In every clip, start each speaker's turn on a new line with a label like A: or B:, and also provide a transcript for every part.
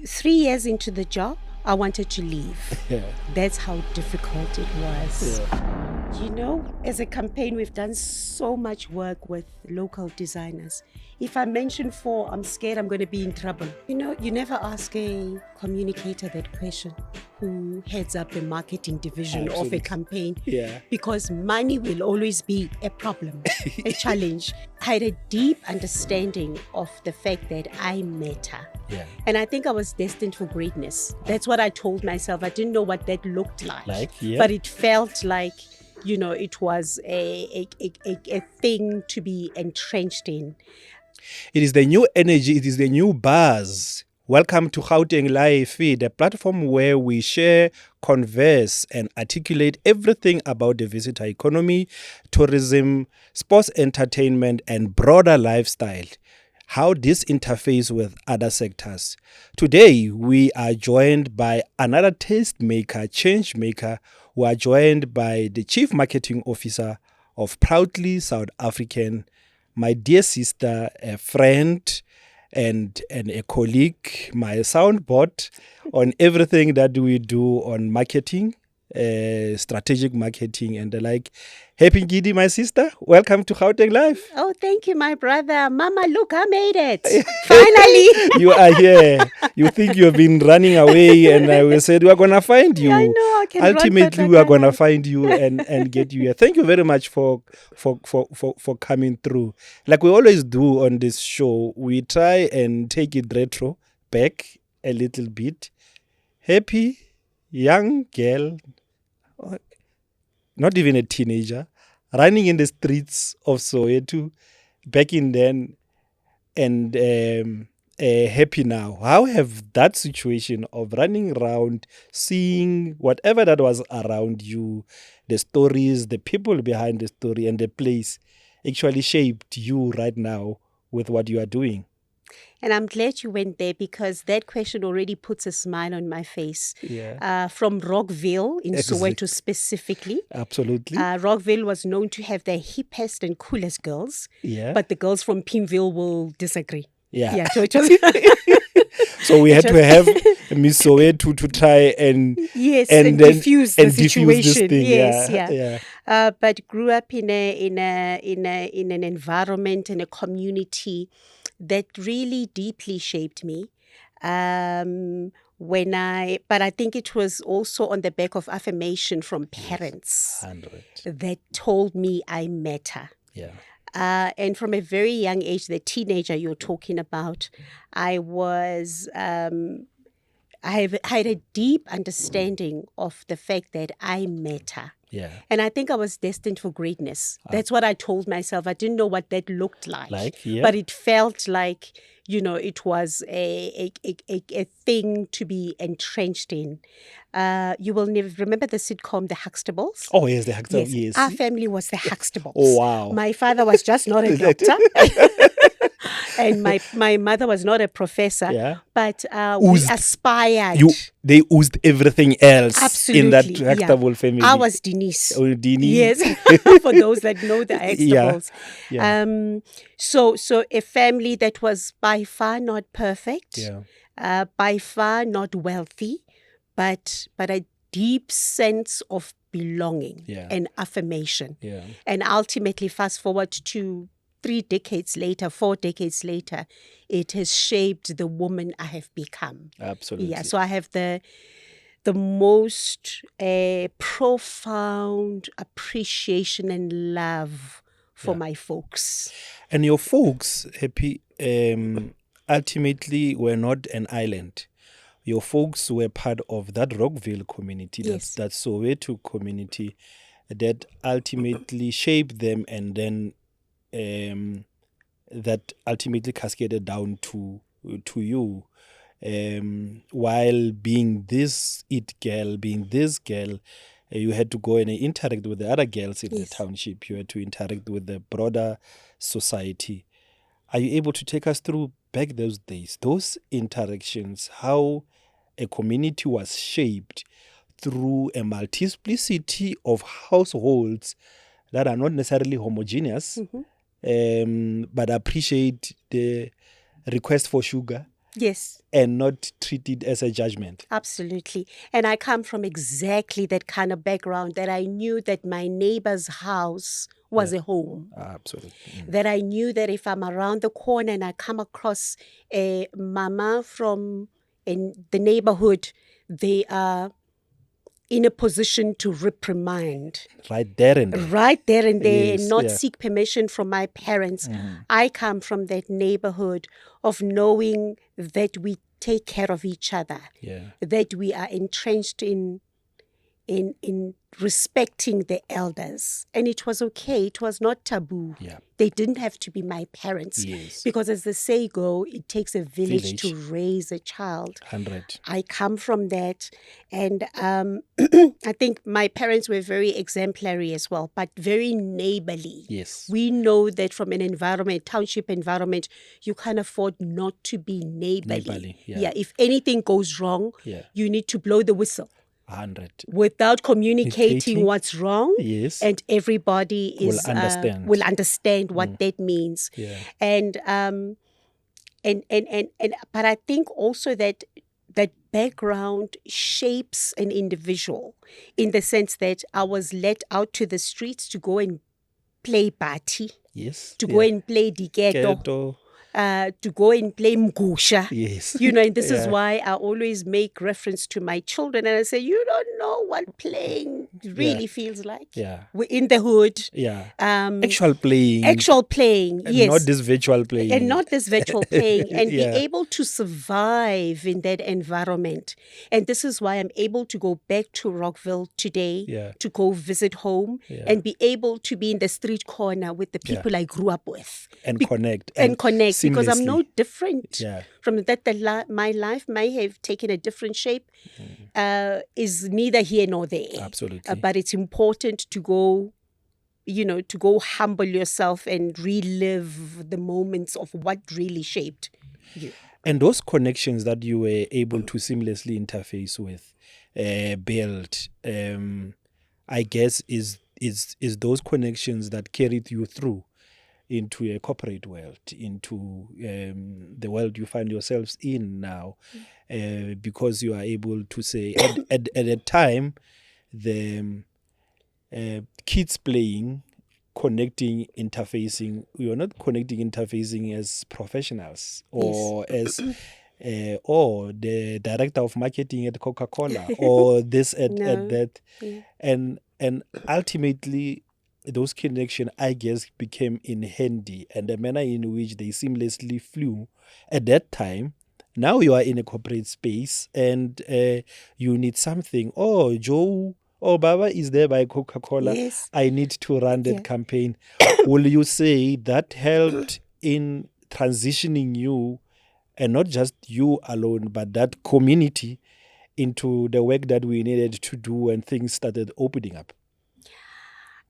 A: 3 years into the job, I wanted to leave.
B: Yeah.
A: That's how difficult it was.
B: Yeah.
A: You know, as a campaign, we've done so much work with local designers. If I mention four, I'm scared I'm going to be in trouble. You know, you never ask a communicator that question who heads up the marketing division of
B: Absolutely.
A: a campaign.
B: Yeah.
A: Because money will always be a problem, a challenge. I had a deep understanding of the fact that I matter.
B: Yeah.
A: And I think I was destined for greatness. That's what I told myself. I didn't know what that looked like.
B: Yeah.
A: But it felt like, you know, it was a thing to be entrenched in.
B: It is the new energy. It is the new buzz. Welcome to Gauteng Live, the platform where we share, converse, and articulate everything about the visitor economy, tourism, sports entertainment, and broader lifestyle. How this interface with other sectors. Today, we are joined by another tastemaker, change maker. We are joined by the Chief Marketing Officer of Proudly South African, my dear sister, a friend, and a colleague, my soundboard on everything that we do on marketing, strategic marketing, and the like. Happy Ngidi, my sister. Welcome to Gauteng Live.
A: Oh, thank you, my brother. Mama, look, I made it. Finally.
B: You are here. You think you have been running away, and we said we are going to find you.
A: I know, I can run,
B: Ultimately,
A: but
B: we
A: I
B: are going to
A: can't.
B: find you and get you here. Thank you very much for coming through. Like we always do on this show, we try and take it retro back a little bit. Happy young girl, not even a teenager, running in the streets of Soweto back in then, and happy now. How have that situation of running around, seeing whatever that was around you, the stories, the people behind the story, and the place actually shaped you right now with what you are doing?
A: And I'm glad you went there because that question already puts a smile on my face.
B: Yeah.
A: From Rockville in
B: Exactly.
A: Soweto specifically.
B: Absolutely.
A: Rockville was known to have the hippest and coolest girls.
B: Yeah.
A: But the girls from Pimville will disagree.
B: Yeah.
A: Yeah, so it was
B: So we had to have Miss Soweto to try and
A: yes,
B: and
A: then
B: then
A: diffuse
B: and
A: the
B: diffuse this
A: situation.
B: thing.
A: Yes,
B: Yeah.
A: but grew up in an environment and a community that really deeply shaped me. But I think it was also on the back of affirmation from parents
B: 100.
A: that told me I matter.
B: Yeah.
A: And from a very young age, the teenager you're talking about, I had a deep understanding of the fact that I matter.
B: Yeah.
A: And I think I was destined for greatness. That's what I told myself. I didn't know what that looked like.
B: Yeah.
A: But it felt like, you know, it was a thing to be entrenched in. You will never remember the sitcom The Huxtables?
B: Oh, yes, the Huxtable. Yes.
A: Our family was the Huxtables.
B: Oh, wow.
A: My father was just not a doctor. And my mother was not a professor.
B: Yeah.
A: But we aspired.
B: They oozed everything else in that
A: Absolutely,
B: Huxtable family.
A: I was Denise.
B: Oh, Denise.
A: Yes, for those that know the Huxtables.
B: Yeah.
A: So a family that was by far not perfect,
B: Yeah.
A: by far not wealthy, but a deep sense of belonging and affirmation.
B: Yeah.
A: And ultimately, fast forward to 4 decades later, it has shaped the woman I have become.
B: Absolutely.
A: Yeah, so I have the most profound appreciation and love for my folks.
B: And your folks, Happy, ultimately were not an island. Your folks were part of that Rockville community,
A: Yes.
B: that Soweto community that ultimately shaped them, and then that ultimately cascaded down to you. While being this girl, you had to go and interact with the other girls in the township. You had to interact with the broader society. Are you able to take us through back those days, those interactions, how a community was shaped through a multiplicity of households that are not necessarily homogeneous, but appreciate the request for sugar,
A: Yes.
B: and not treat it as a judgment.
A: Absolutely. And I come from exactly that kind of background, that I knew that my neighbor's house was a home.
B: Absolutely.
A: That I knew that if I'm around the corner and I come across a mama from in the neighborhood, they are in a position to reprimand.
B: Right there and there.
A: Right there and there,
B: Yes,
A: and not
B: yeah.
A: seek permission from my parents. I come from that neighborhood of knowing that we take care of each other,
B: Yeah.
A: that we are entrenched in respecting the elders. And it was okay. It was not taboo.
B: Yeah.
A: They didn't have to be my parents.
B: Yes.
A: Because as the say go, it takes a village to
B: Village.
A: raise a child.
B: 100.
A: I come from that. And I think my parents were very exemplary as well, but very neighborly.
B: Yes.
A: We know that from an environment, township environment, you can't afford not to be neighborly.
B: Neighborly, yeah.
A: If anything goes wrong,
B: Yeah.
A: you need to blow the whistle
B: 100.
A: without communicating
B: Communicating.
A: what's wrong.
B: Yes.
A: And everybody
B: Will
A: is
B: understand.
A: will understand what that means.
B: Yeah.
A: And but I think also that background shapes an individual, in the sense that I was let out to the streets to go and play party,
B: Yes.
A: to go and play diketo,
B: Keto.
A: to go and play mgusha.
B: Yes.
A: And this is
B: Yeah.
A: why I always make reference to my children, and I say, you don't know what playing really feels like.
B: Yeah.
A: We're in the hood.
B: Yeah.
A: Um,
B: Actual playing.
A: Actual playing,
B: and
A: yes.
B: Not this virtual playing.
A: And not this virtual playing, and
B: Yeah.
A: be able to survive in that environment. And this is why I'm able to go back to Rockville today,
B: Yeah.
A: to go visit home,
B: Yeah.
A: and be able to be in the street corner with the people I grew up with.
B: And connect.
A: And connect, because I'm no
B: seamlessly.
A: different
B: Yeah.
A: from that. My life may have taken a different shape, is neither here nor there.
B: Absolutely.
A: But it's important to go, to go humble yourself and relive the moments of what really shaped you.
B: And those connections that you were able to seamlessly interface with, build, I guess is those connections that carried you through into a corporate world, into the world you find yourselves in now, because you are able to say at a time the kids playing, connecting, interfacing. You're not connecting, interfacing as professionals or as or the director of marketing at Coca-Cola or this at that. And ultimately those connections, I guess, became in handy, and the manner in which they seamlessly flew at that time. Now you are in a corporate space and you need something. Oh, Joe or Baba is there by Coca-Cola.
A: Yes.
B: I need to run that campaign. Will you say that helped in transitioning you, and not just you alone, but that community, into the work that we needed to do when things started opening up?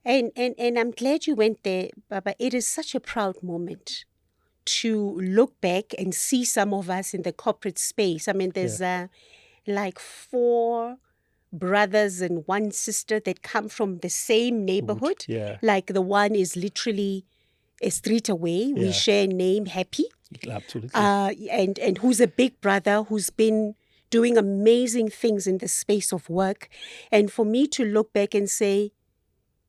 A: And I'm glad you went there, Baba. It is such a proud moment to look back and see some of us in the corporate space. I mean, there's like 4 brothers and 1 sister that come from the same neighborhood.
B: Yeah.
A: Like the one is literally a street away. We share a name, Happy.
B: Absolutely.
A: And who's a big brother who's been doing amazing things in the space of work. And for me to look back and say,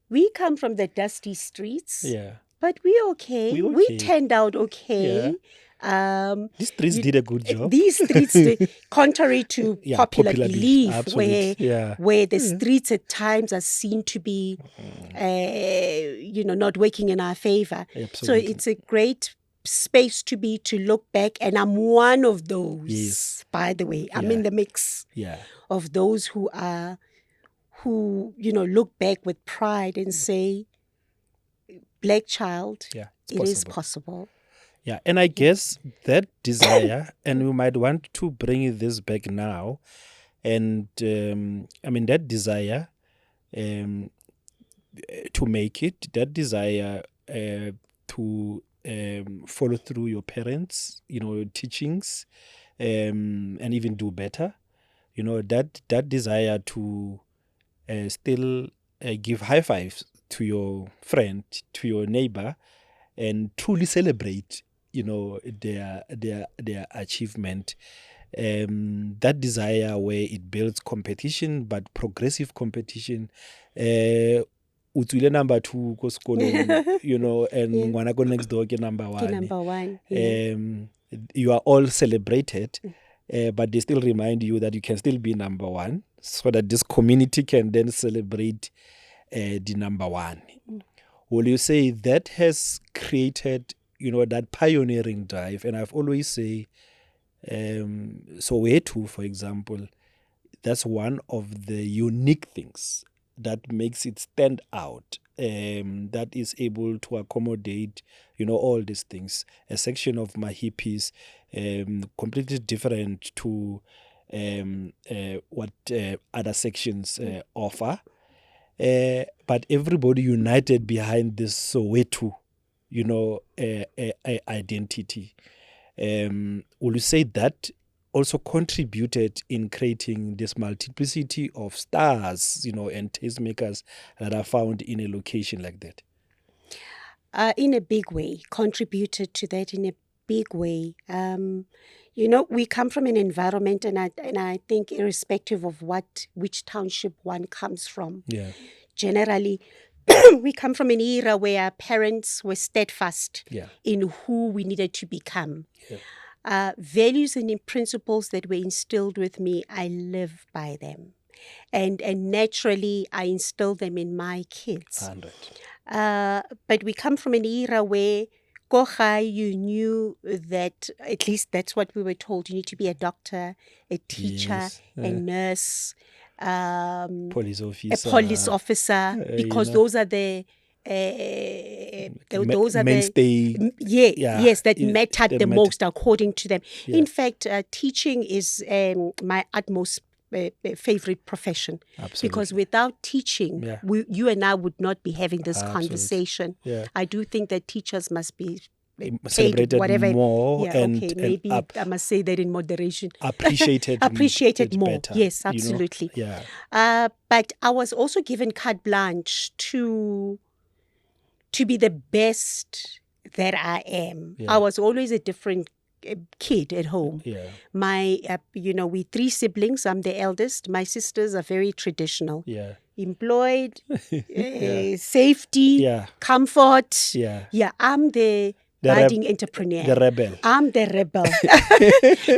A: we come from the dusty streets, but we're okay. We turned out okay.
B: These streets did a good job.
A: These streets, contrary to popular belief, where the streets at times are seen to be, not working in our favor.
B: Absolutely.
A: So it's a great space to look back, and I'm one of those.
B: Yes.
A: By the way, I'm in the mix of those who look back with pride and say, Black child, it is possible.
B: Yeah, and I guess that desire, and we might want to bring this back now, and that desire to make it, that desire to follow through your parents, teachings, and even do better, that desire to still give high fives to your friend, to your neighbor, and truly celebrate their achievement. That desire where it builds competition, but progressive competition. Utswile number 2 ko sekolong, and ngwana ko next door ke number 1.
A: Number 1. Yeah.
B: You are all celebrated, but they still remind you that you can still be number 1, so that this community can then celebrate the number 1. Will you say that has created, that pioneering drive? And I've always say, Soweto, for example, that's one of the unique things that makes it stand out, that is able to accommodate, all these things. A section of Mahipis, completely different to what other sections offer. But everybody united behind this Soweto, identity. Will you say that also contributed in creating this multiplicity of stars, and tastemakers that are found in a location like that?
A: In a big way, contributed to that in a big way. We come from an environment, and I think irrespective of which township one comes from, generally, we come from an era where our parents were steadfast in who we needed to become. Values and principles that were instilled with me, I live by them. And naturally, I instill them in my kids.
B: 100.
A: But we come from an era where Kochai, you knew that, at least that's what we were told, you need to be a doctor, a teacher, a nurse,
B: police
A: a
B: officer,
A: police officer, because those are the those are
B: mainstay.
A: Yes, that mattered the most according to them. In fact, teaching is my utmost favorite profession.
B: Absolutely.
A: Because without teaching, you and I would not be having this conversation. I do think that teachers must be
B: celebrated
A: whatever
B: more,
A: maybe I must say that in moderation.
B: Appreciated
A: more.
B: Better,
A: Yes, absolutely. But I was also given carte blanche to be the best that I am. I was always a different kid at home. My we 3 siblings. I'm the eldest. My sisters are very traditional. Employed, safety, comfort. I'm the budding entrepreneur.
B: The rebel.
A: I'm the rebel.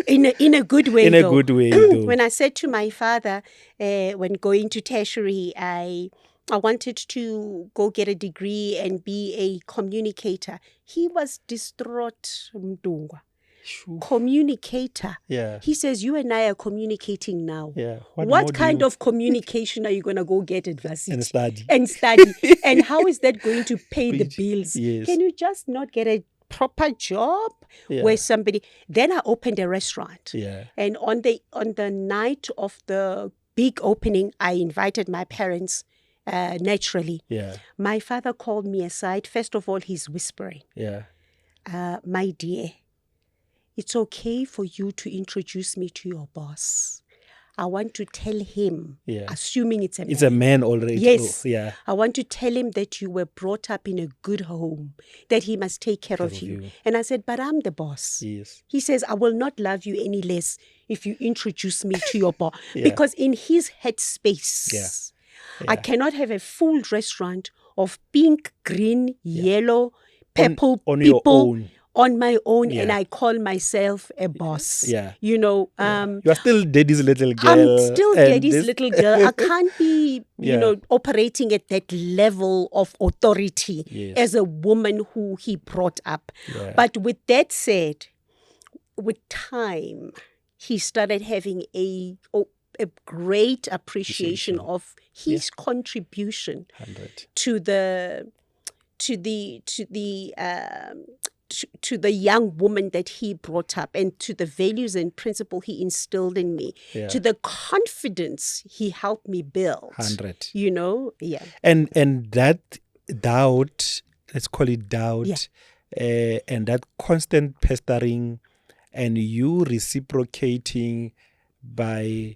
A: in a good way.
B: In a good way, though.
A: When I said to my father, when going to tertiary, I wanted to go get a degree and be a communicator. He was distraught. Mdungwa. Communicator. He says, you and I are communicating now. What kind of communication are you going to go get at varsity? And study. And how is that going to pay the bills? Can you just not get a proper job where somebody... Then I opened a restaurant. And on the night of the big opening, I invited my parents naturally. My father called me aside. First of all, he's whispering. My dear, it's okay for you to introduce me to your boss. I want to tell him, assuming it's a man.
B: It's a man already.
A: Yes. I want to tell him that you were brought up in a good home, that he must take care of you. And I said, but I'm the boss. He says, I will not love you any less if you introduce me to your boss. Because in his headspace, I cannot have a full restaurant of pink, green, yellow, purple
B: on
A: people.
B: Your own.
A: On my own, and I call myself a boss. You are
B: still daddy's little girl.
A: I'm still daddy's little girl. I can't be, operating at that level of authority as a woman who he brought up. But with that said, with time, he started having a great appreciation of his contribution to the young woman that he brought up, and to the values and principle he instilled in me, to the confidence he helped me build.
B: 100.
A: And
B: that doubt, let's call it doubt, and that constant pestering, and you reciprocating by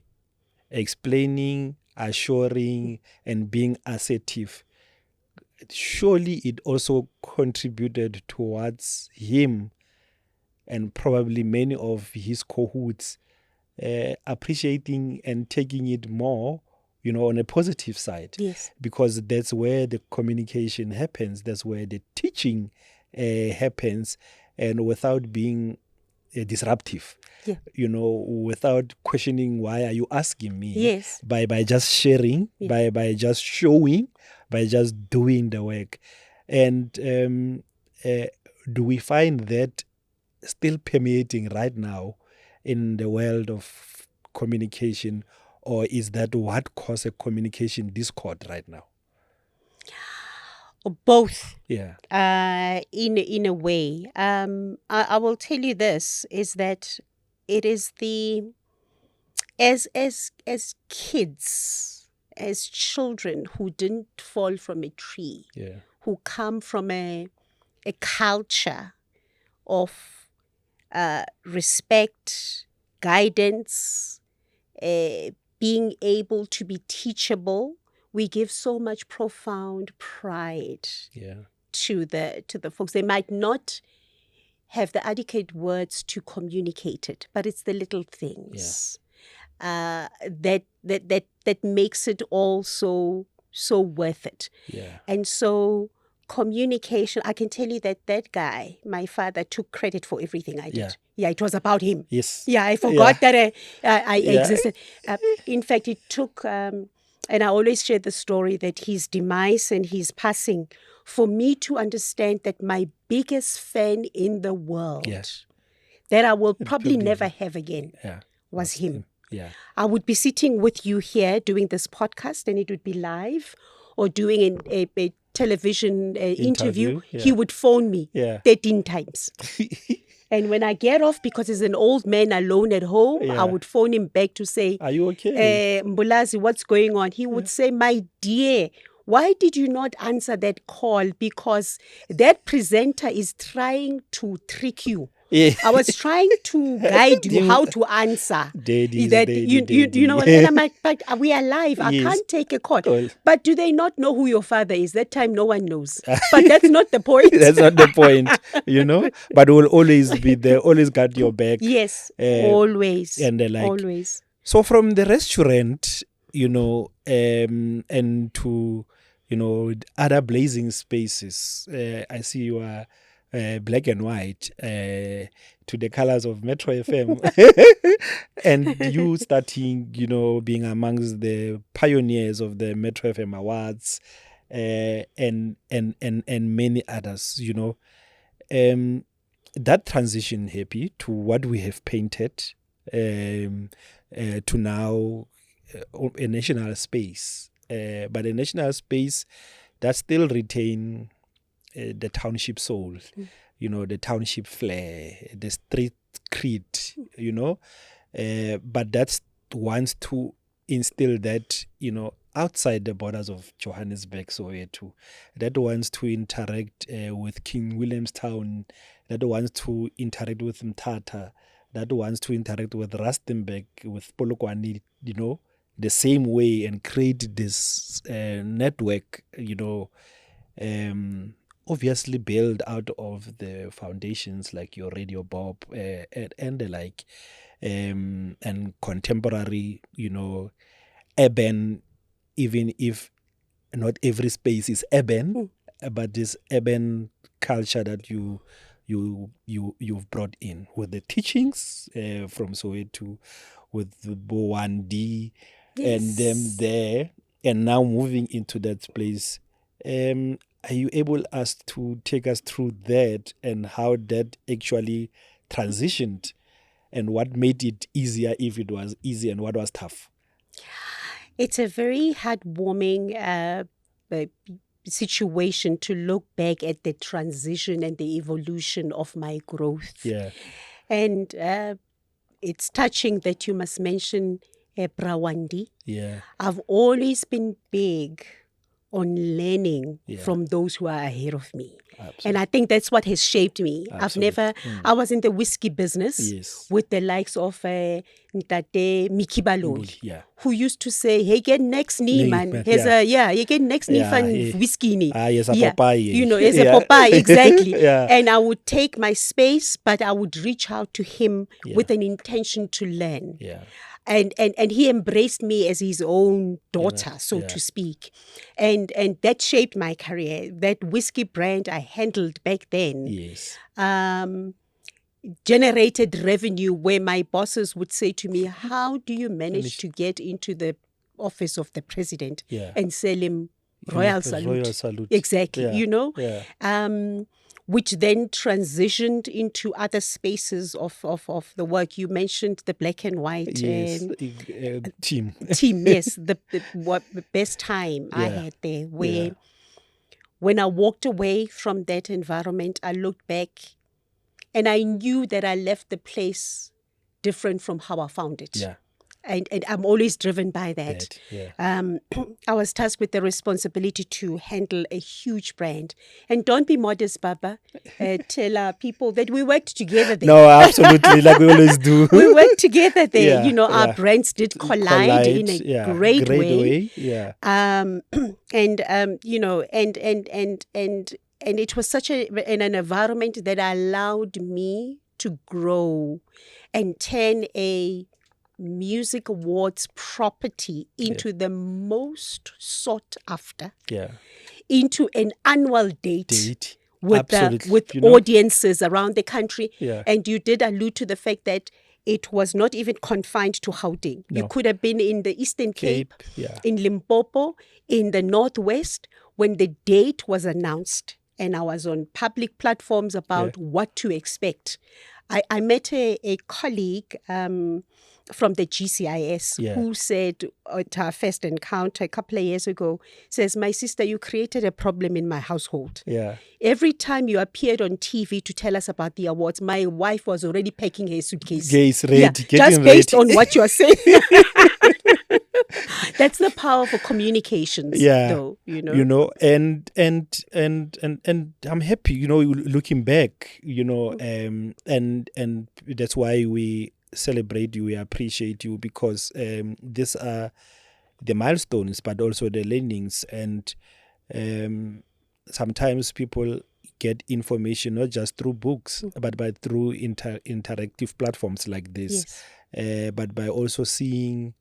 B: explaining, assuring, and being assertive. Surely it also contributed towards him and probably many of his cahoots appreciating and taking it more, on a positive side.
A: Yes.
B: Because that's where the communication happens. That's where the teaching happens, and without being disruptive.
A: Yeah.
B: Without questioning, why are you asking me?
A: Yes.
B: By just sharing, by just showing, by just doing the work. And do we find that still permeating right now in the world of communication, or is that what causes a communication discord right now?
A: Both.
B: Yeah.
A: In a way. I will tell you this, is that it is as kids, as children who didn't fall from a tree,
B: Yeah.
A: who come from a culture of respect, guidance, being able to be teachable, we give so much profound pride
B: Yeah.
A: to the folks. They might not have the adequate words to communicate it, but it's the little things that makes it all so worth it.
B: Yeah.
A: And so communication, I can tell you that guy, my father, took credit for everything I did. Yeah, it was about him.
B: Yes.
A: Yeah, I forgot that I
B: Yeah.
A: existed. In fact, it took, and I always share the story, that his demise and his passing, for me to understand that my biggest fan in the world, that I will probably never have again, was him.
B: Yeah.
A: I would be sitting with you here doing this podcast, and it would be live, or doing a television interview. He would phone me 13 times. And when I get off, because he's an old man alone at home, I would phone him back to say,
B: are you okay?
A: Mbulazi, what's going on? He would say, my dear, why did you not answer that call? Because that presenter is trying to trick you.
B: Yeah.
A: I was trying to guide you how to answer.
B: Daddy.
A: You know what? And I'm like, but we are live. I can't take a call.
B: Well,
A: but do they not know who your father is? That time no one knows. But that's not the point.
B: That's not the point, But we'll always be there, always got your back.
A: Yes, always.
B: And
A: always.
B: So from the restaurant, and to, other blazing spaces, I see you are black and white, to the colors of Metro FM. And you starting, being amongst the pioneers of the Metro FM Awards, and many others, that transition, Happy, to what we have painted, to now a national space, but a national space that still retain the township soul, the township flair, the street creed, but that wants to instill that, outside the borders of Johannesburg, Soweto, that wants to interact with King Williamstown, that wants to interact with Mthatha, that wants to interact with Rustenburg, with Polokwane, the same way, and create this network, obviously build out of the foundations like your Radio Bob and the like, and contemporary, urban, even if not every space is urban, but this urban culture that you've brought in with the teachings from Soweto, with the Bowandi, and them there, and now moving into that place. Are you able to take us through that, and how that actually transitioned, and what made it easier, if it was easy, and what was tough?
A: It's a very heartwarming situation to look back at the transition and the evolution of my growth.
B: Yeah.
A: And it's touching that you must mention Brawandi.
B: Yeah.
A: I've always been big on learning from those who are ahead of me. And I think that's what has shaped me. I was in the whiskey business
B: Yes.
A: with the likes of Ntate Miki Baloi,
B: Yeah.
A: who used to say, hey, get next knee, man. You get next knee fan whiskey knee.
B: Yes, a Popeye.
A: You know, as a Popeye, exactly.
B: Yeah.
A: And I would take my space, but I would reach out to him with an intention to learn.
B: Yeah.
A: And he embraced me as his own daughter, so to speak. And that shaped my career. That whiskey brand I handled back then
B: Yes.
A: generated revenue where my bosses would say to me, how do you manage to get into the office of the president and sell him Royal Salute?
B: Royal Salute.
A: Exactly,
B: Yeah.
A: you know?
B: Yeah.
A: Which then transitioned into other spaces of the work. You mentioned the black and white
B: team.
A: Team, yes. The best time I had there, where when I walked away from that environment, I looked back and I knew that I left the place different from how I found it.
B: Yeah.
A: And I'm always driven by that. I was tasked with the responsibility to handle a huge brand. And don't be modest, Baba. Tell our people that we worked together there.
B: No, absolutely, like we always do.
A: We worked together there. Our brands did collide in a great way.
B: Yeah.
A: And it was such an environment that allowed me to grow and turn a music awards property into the most sought after, into an annual date with audiences around the country. And you did allude to the fact that it was not even confined to Gauteng. You could have been in the Eastern Cape, in Limpopo, in the Northwest, when the date was announced. And I was on public platforms about what to expect. I met a colleague from the GCIS who said at our first encounter a couple of years ago, says, my sister, you created a problem in my household. Every time you appeared on TV to tell us about the awards, my wife was already packing her suitcase. Just based on what you're saying. That's the power of communications, though,
B: and I'm happy, looking back, and that's why we celebrate you, we appreciate you, because these are the milestones, but also the learnings. And sometimes people get information not just through books, but by through interactive platforms like this, but by also seeing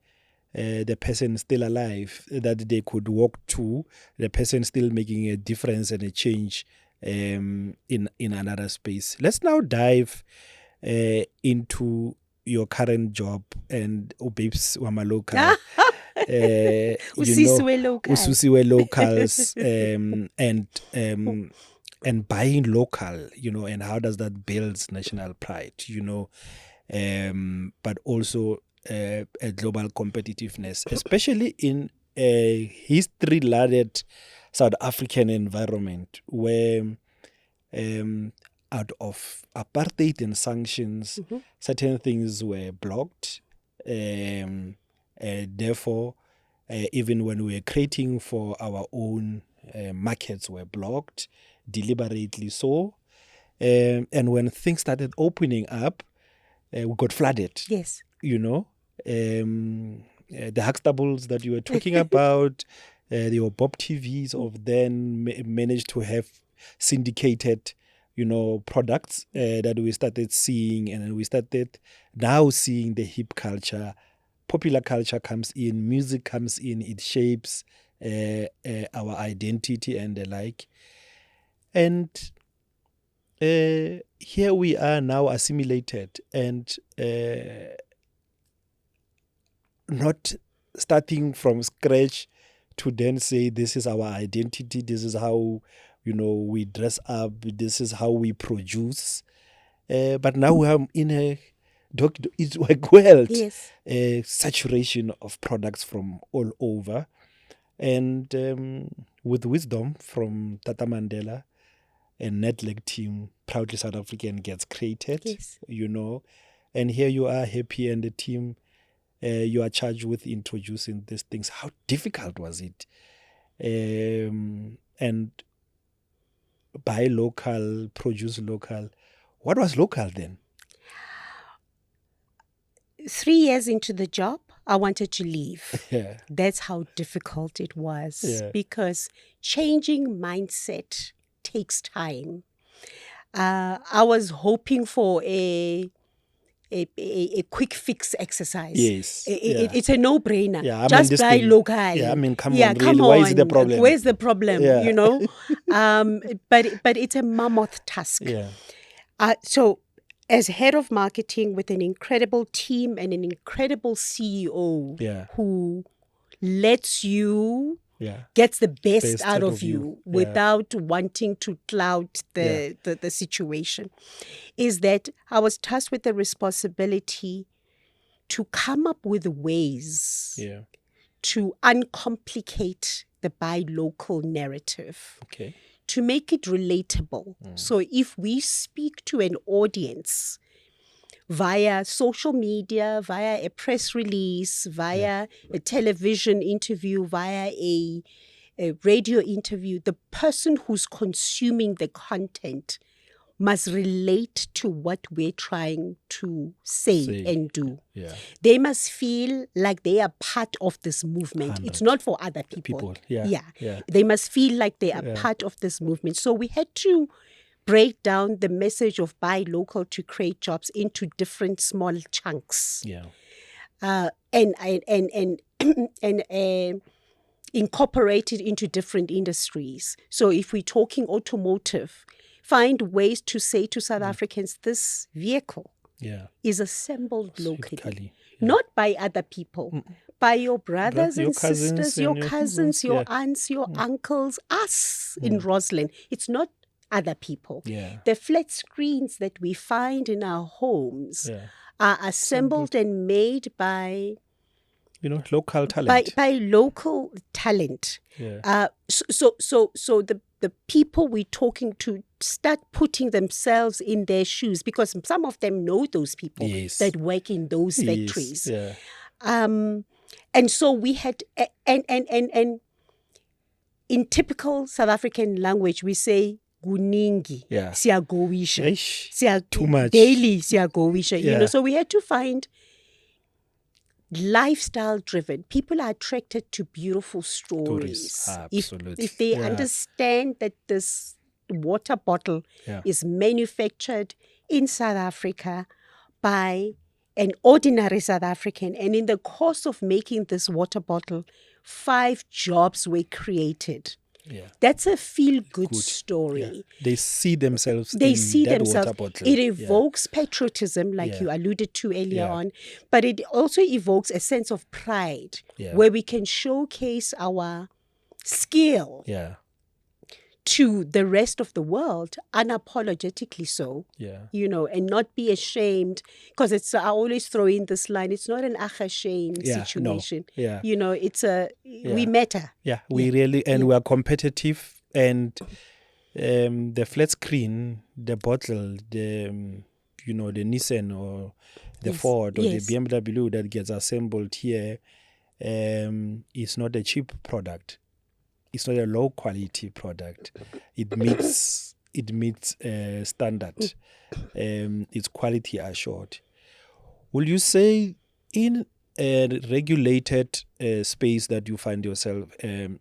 B: the person still alive that they could walk to, the person still making a difference and a change in another space. Let's now dive into your current job and Babes Wamaloka. Ususiwe locals and buying local, and how does that build national pride, but also a global competitiveness, especially in a history-laden South African environment where out of apartheid and sanctions, certain things were blocked. Therefore, even when we were creating for our own markets were blocked, deliberately so. And when things started opening up, we got flooded.
A: Yes.
B: The Huxtables that you were talking about, the Bob TVs of then managed to have syndicated products that we started seeing, and then we started now seeing the hip culture, popular culture comes in, music comes in, it shapes our identity and the like. And here we are now assimilated and not starting from scratch to then say this is our identity, this is how we dress up, this is how we produce. But now we are in a world, saturation of products from all over. And with wisdom from Tata Mandela, a network team, Proudly South African, gets created, and here you are happy, and the team, you are charged with introducing these things. How difficult was it? And buy local, produce local. What was local then?
A: 3 years into the job, I wanted to leave.
B: Yeah.
A: That's how difficult it was,
B: Yeah.
A: because changing mindset takes time. I was hoping for a quick fix exercise.
B: Yes. Yeah.
A: It's a no-brainer.
B: Yeah, I mean,
A: Just
B: this
A: buy
B: thing-
A: local.
B: yeah, I mean, come
A: yeah,
B: on,
A: come
B: really, why is
A: on.
B: the problem?
A: Where's the problem?
B: Yeah.
A: You know, but it's a mammoth task.
B: Yeah.
A: So, as head of marketing with an incredible team and an incredible CEO
B: Yeah.
A: who lets you
B: Yeah.
A: gets the best
B: Best
A: out
B: out
A: of
B: of you.
A: you without wanting to cloud the situation, is that I was tasked with the responsibility to come up with ways
B: Yeah.
A: to uncomplicate the buy local narrative,
B: Okay.
A: to make it relatable. So if we speak to an audience via social media, via a press release, via a television interview, via a radio interview, the person who's consuming the content must relate to what we're trying to say and do.
B: Yeah.
A: They must feel like they are part of this movement. It's not for other people.
B: Yeah. Yeah.
A: They must feel like they are part of this movement. So we had to break down the message of buy local to create jobs into different small chunks.
B: Yeah.
A: And incorporate it into different industries. So if we're talking automotive, find ways to say to South Africans, this vehicle
B: Yeah.
A: is assembled locally,
B: Locally.
A: not by other people, by your brothers
B: Your
A: and
B: cousins
A: sisters,
B: and
A: your
B: your
A: cousins,
B: cousins,
A: your
B: yeah.
A: aunts, your uncles, us in Roslyn. It's not other people.
B: Yeah.
A: The flat screens that we find in our homes
B: Yeah.
A: are assembled and made by
B: Local talent.
A: by local talent.
B: Yeah.
A: So the people we're talking to start putting themselves in their shoes, because some of them know those people
B: Yes.
A: that work in those factories.
B: Yeah.
A: And so we had and in typical South African language we say kuningi,
B: Yeah.
A: siyagowisha,
B: Eish, too much.
A: daily siyagowisha.
B: Yeah.
A: So we had to find lifestyle driven. People are attracted to beautiful stories.
B: Absolutely.
A: If they
B: Yeah.
A: understand that this water bottle
B: Yeah.
A: is manufactured in South Africa by an ordinary South African, and in the course of making this water bottle, 5 jobs were created.
B: Yeah.
A: That's a feel-good story.
B: Yeah. They see themselves
A: They
B: in
A: see
B: that
A: themselves.
B: water bottle.
A: It evokes patriotism, like
B: Yeah.
A: you alluded to earlier
B: Yeah.
A: on, but it also evokes a sense of pride,
B: Yeah.
A: where we can showcase our skill
B: Yeah.
A: to the rest of the world, unapologetically so.
B: Yeah.
A: And not be ashamed, because I always throw in this line, it's not an shame
B: Yeah, no.
A: situation.
B: Yeah.
A: It's we matter.
B: Yeah. We really, and we are competitive, and the flat screen, the bottle, the the Nissan or the
A: Yes,
B: Ford or
A: yes.
B: the BMW that gets assembled here is not a cheap product. It's not a low quality product. It meets standard. Its quality assured. Will you say in a regulated space that you find yourself in,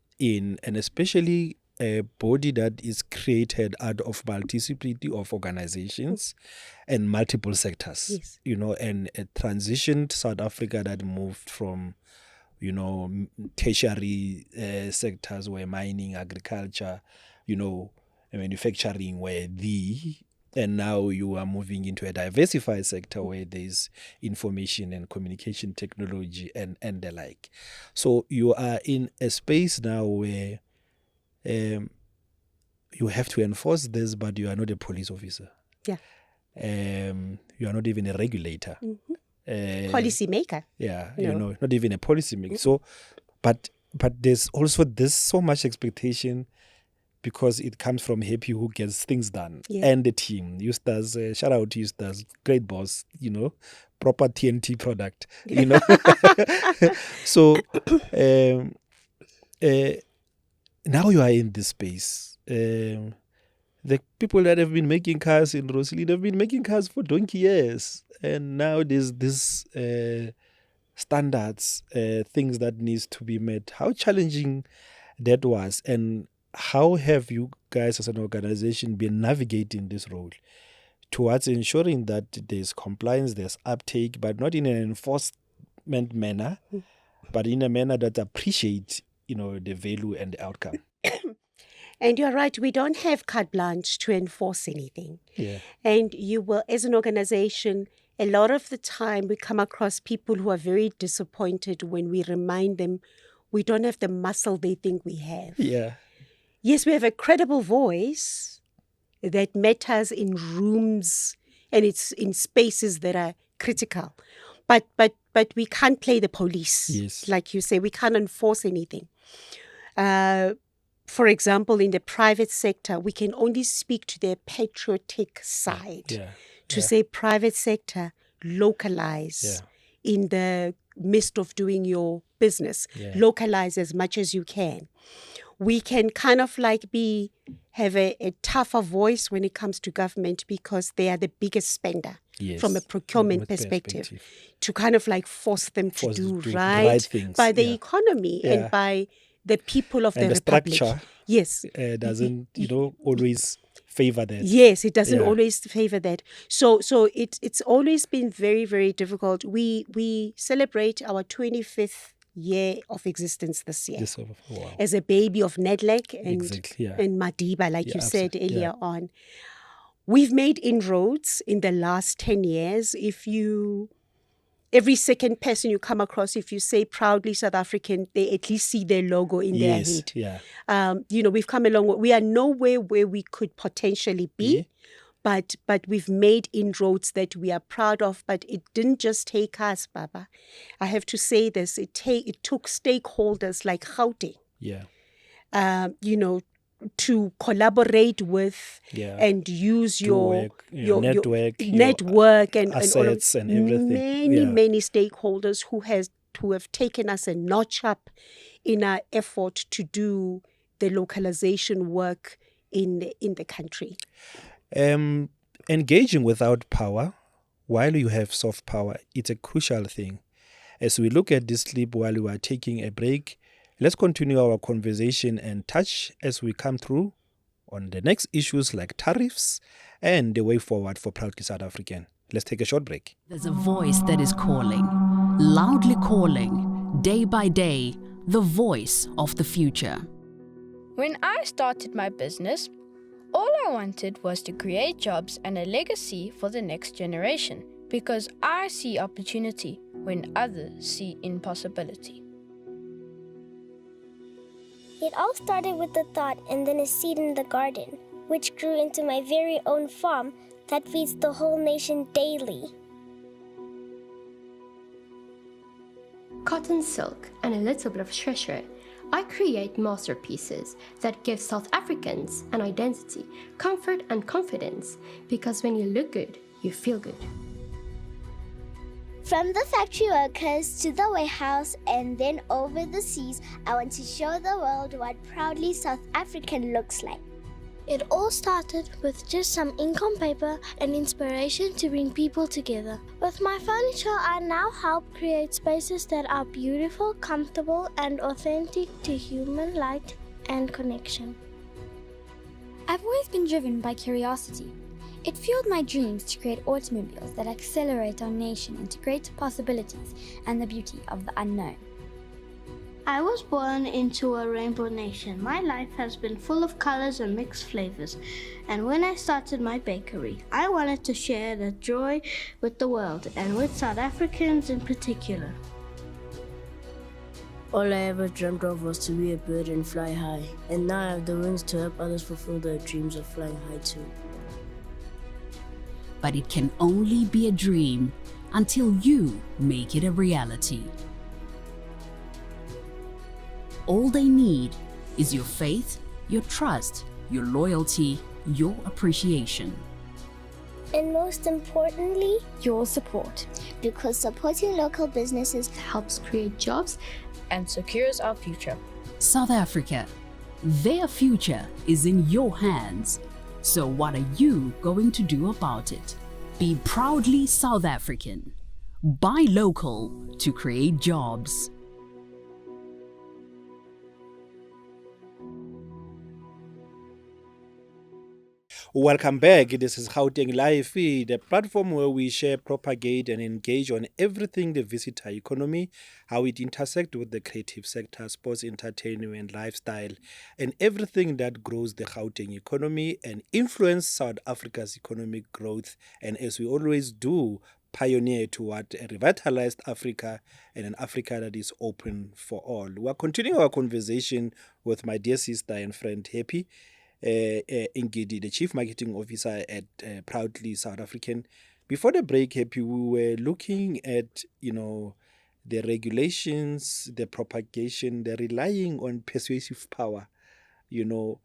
B: and especially a body that is created out of multiplicity of organizations and multiple sectors,
A: Yes.
B: and a transitioned South Africa that moved from tertiary sectors where mining, agriculture, manufacturing were and now you are moving into a diversified sector where there's information and communication technology and the like. So you are in a space now where you have to enforce this, but you are not a police officer.
A: Yeah.
B: You are not even a regulator.
A: Policy maker.
B: Yeah,
A: No.
B: not even a policy maker. So, but there's also this so much expectation because it comes from Happy who gets things done,
A: Yeah.
B: and the team. Eustace, shout out to Eustace, great boss. Proper TNT product. So, now you are in this space. the people that have been making cars in Rosalie have been making cars for donkey years. And now there's this standards, things that needs to be met. How challenging that was, and how have you guys as an organization been navigating this role towards ensuring that there's compliance, there's uptake, but not in an enforcement manner, but in a manner that appreciates, the value and the outcome.
A: And you're right, we don't have carte blanche to enforce anything.
B: Yeah.
A: And you will, as an organization, a lot of the time we come across people who are very disappointed when we remind them we don't have the muscle they think we have.
B: Yeah.
A: Yes, we have a credible voice that matters in rooms and it's in spaces that are critical. But we can't play the police.
B: Yes.
A: Like you say, we can't enforce anything. For example, in the private sector, we can only speak to their patriotic side. To say private sector, localize in the midst of doing your business. Localize as much as you can. We can kind of like have a tougher voice when it comes to government because they are the biggest spender from a procurement perspective. To kind of like force them to do right
B: things
A: by the economy and by the people of
B: and
A: the Republic.
B: Structure doesn't, always favor that.
A: Yes, it doesn't always favor that. So it's always been very, very difficult. We celebrate our 25th year of existence this year.
B: Wow.
A: As a baby of Nedlek and Madiba, like you said earlier on. We've made inroads in the last 10 years. Every second person you come across, if you say proudly South African, they at least see their logo in their head. We've come a long way. We are nowhere where we could potentially be, but we've made inroads that we are proud of. But it didn't just take us, Baba. I have to say this. It took stakeholders like Gauteng, to collaborate with and use your network and
B: assets and everything.
A: Many stakeholders who have taken us a notch up in our effort to do the localization work in the country.
B: Engaging without power, while you have soft power, it's a crucial thing. As we look at this clip while we are taking a break, let's continue our conversation and touch as we come through on the next issues like tariffs and the way forward for Proudly South African. Let's take a short break.
C: There's a voice that is calling, loudly calling, day by day, the voice of the future.
D: When I started my business, all I wanted was to create jobs and a legacy for the next generation because I see opportunity when others see impossibility.
E: It all started with a thought and then a seed in the garden, which grew into my very own farm that feeds the whole nation daily.
F: Cotton, silk, and a little bit of treasure, I create masterpieces that give South Africans an identity, comfort, and confidence, because when you look good, you feel good.
E: From the factory workers to the warehouse and then over the seas, I want to show the world what proudly South African looks like. It all started with just some ink on paper and inspiration to bring people together. With my furniture, I now help create spaces that are beautiful, comfortable, and authentic to human light and connection.
G: I've always been driven by curiosity. It fueled my dreams to create automobiles that accelerate our nation into greater possibilities and the beauty of the unknown.
H: I was born into a rainbow nation. My life has been full of colors and mixed flavors. And when I started my bakery, I wanted to share that joy with the world and with South Africans in particular.
I: All I ever dreamt of was to be a bird and fly high. And now I have the wings to help others fulfill their dreams of flying high too.
C: But it can only be a dream until you make it a reality. All they need is your faith, your trust, your loyalty, your appreciation.
E: And most importantly,
G: your support.
E: Because supporting local businesses
F: helps create jobs
D: and secures our future.
C: South Africa, their future is in your hands. So what are you going to do about it? Be proudly South African. Buy local to create jobs.
B: Welcome back. This is Gauteng Live, the platform where we share, propagate, and engage on everything the visitor economy, how it intersects with the creative sector, sports, entertainment, lifestyle, and everything that grows the Gauteng economy and influence South Africa's economic growth. And as we always do, pioneer toward a revitalized Africa and an Africa that is open for all. We are continuing our conversation with my dear sister and friend Happy Ngidi, the Chief Marketing Officer at Proudly South African. Before the break, Happy, we were looking at, the regulations, the propagation, the relying on persuasive power, to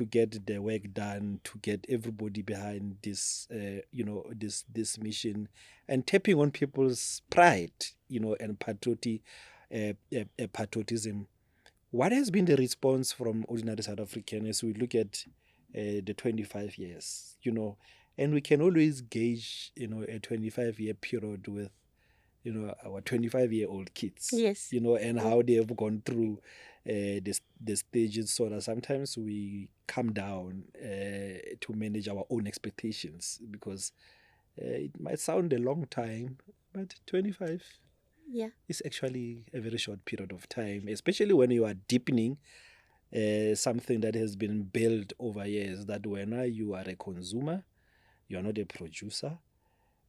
B: get the work done, to get everybody behind this, this mission, and tapping on people's pride, and patriotism. What has been the response from ordinary South African as we look at the 25 years, and we can always gauge, a 25-year period with, our 25-year-old kids,
A: Yes.
B: And how they have gone through the stages so that sometimes we come down to manage our own expectations because it might sound a long time, but 25 it's actually a very short period of time, especially when you are deepening something that has been built over years, that when you are a consumer, you are not a producer,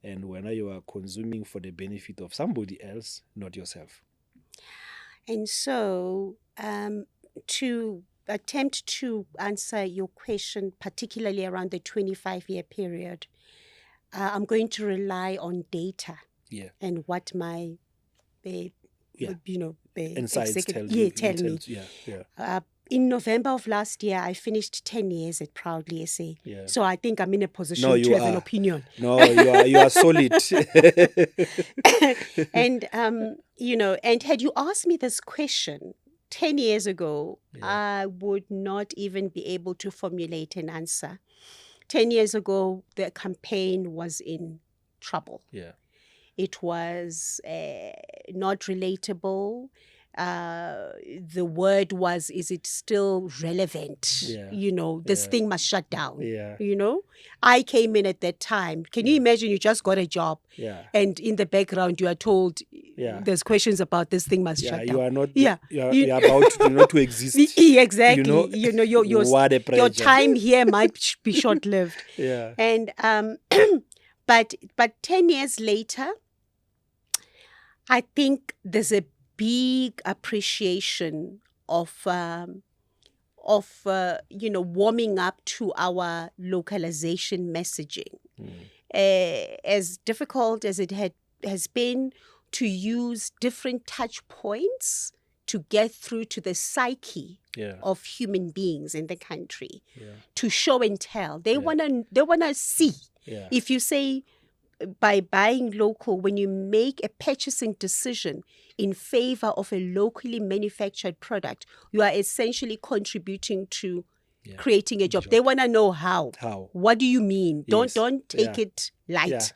B: and when you are consuming for the benefit of somebody else, not yourself.
A: And so, to attempt to answer your question, particularly around the 25-year period, I'm going to rely on data and what my
B: insights tell me.
A: In November of last year, I finished 10 years at Proudly SA.
B: Yeah.
A: So I think I'm in a position to have an opinion.
B: No, you are solid.
A: And, and had you asked me this question 10 years ago, I would not even be able to formulate an answer. 10 years ago, the campaign was in trouble.
B: Yeah.
A: It was not relatable. The word was, is it still relevant? This thing must shut down.
B: Yeah.
A: I came in at that time. Can you imagine you just got a job and in the background you are told there's questions about this thing must shut down.
B: You are not you are about to exist.
A: Exactly. Your time here might be short-lived.
B: Yeah.
A: And but 10 years later, I think there's a big appreciation of warming up to our localization messaging. As difficult as it has been to use different touch points to get through to the psyche of human beings in the country, to show and tell. They wanna see.
B: Yeah.
A: If you say, by buying local, when you make a purchasing decision in favor of a locally manufactured product, you are essentially contributing to creating a job. They want to know how. What do you mean?
B: Yes.
A: Don't take it light,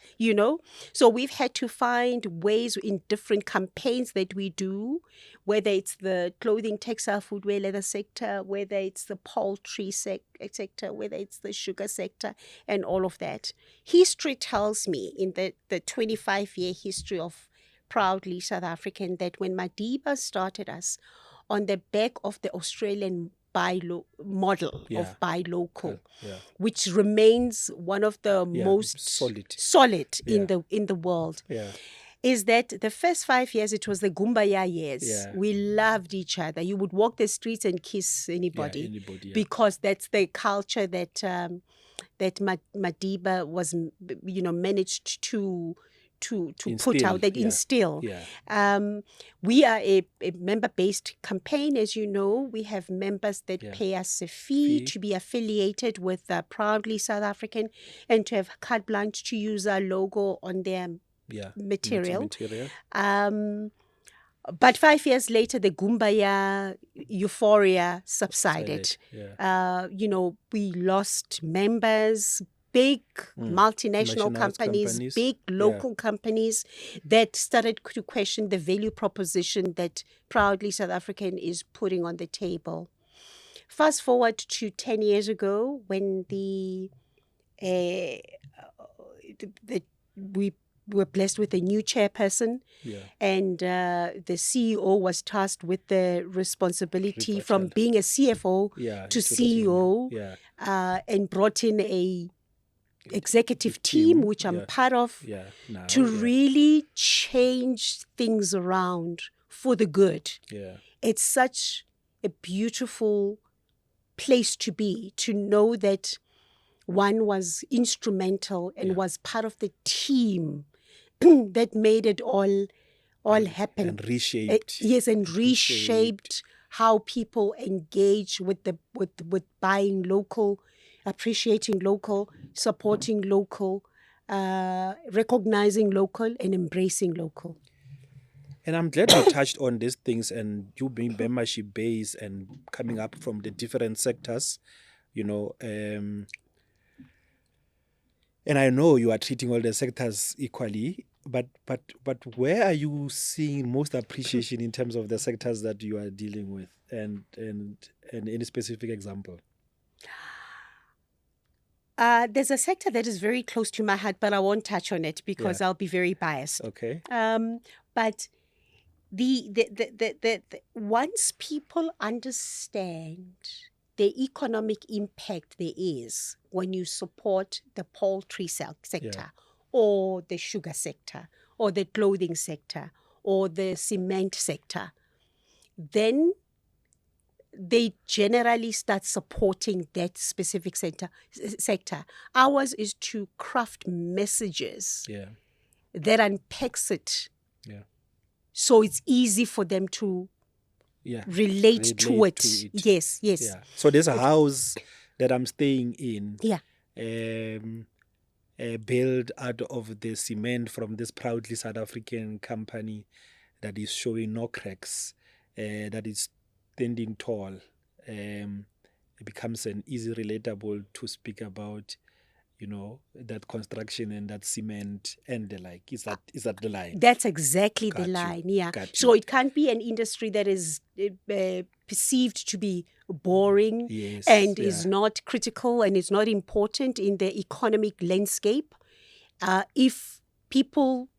A: So we've had to find ways in different campaigns that we do, whether it's the clothing, textile, footwear, leather sector, whether it's the poultry sector, whether it's the sugar sector, and all of that. History tells me in the 25-year history of Proudly South African that when Madiba started us on the back of the Australian model of buy local, which remains one of the most solid in the world, is that the first 5 years, it was the Gumbaya years.
B: Yeah.
A: We loved each other. You would walk the streets and kiss anybody, because that's the culture that Madiba was, managed to put out, that instill. We are a member-based campaign, as you know. We have members that pay us a fee to be affiliated with Proudly South African and to have carte blanche to use our logo on their material. But 5 years later, the Gumbaya euphoria subsided.
B: Yeah.
A: We lost members, big multinational companies, big local companies that started to question the value proposition that Proudly South African is putting on the table. Fast forward to 10 years ago when we were blessed with a new chairperson, and the CEO was tasked with the responsibility from being a CFO to CEO, and brought in a executive team, which I'm part of, to really change things around for the good. It's such a beautiful place to be, to know that one was instrumental and was part of the team that made it all happen.
B: And reshaped.
A: And reshaped how people engage with buying local, appreciating local, supporting local, recognizing local, and embracing local.
B: And I'm glad you touched on these things, and you being membership based and coming up from the different sectors, and I know you are treating all the sectors equally, but where are you seeing most appreciation in terms of the sectors that you are dealing with, and any specific example?
A: There's a sector that is very close to my heart, but I won't touch on it because I'll be very biased.
B: Okay.
A: But the once people understand the economic impact there is when you support the poultry sector, or the sugar sector, or the clothing sector, or the cement sector, then they generally start supporting that specific sector. Ours is to craft messages that unpacks it, so it's easy for them to relate to it. Yes.
B: Yeah. So there's a house that I'm staying in. Built out of the cement from this proudly South African company that is showing no cracks, that is standing tall. It becomes an easy relatable to speak about, that construction and that cement and the like. Is that the line?
A: That's exactly the line, yeah. So it can't be an industry that is perceived to be boring and is not critical and is not important in the economic landscape. If people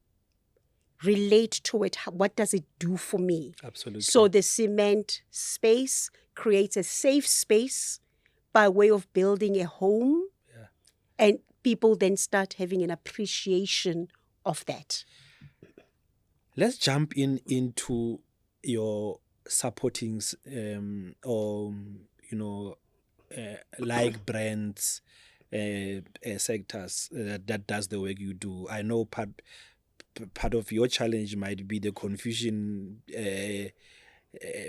A: relate to it, what does it do for me?
B: Absolutely.
A: So the cement space creates a safe space by way of building a home. And people then start having an appreciation of that.
B: Let's jump into your supportings, like brands, sectors that does the work you do. I know part of your challenge might be the confusion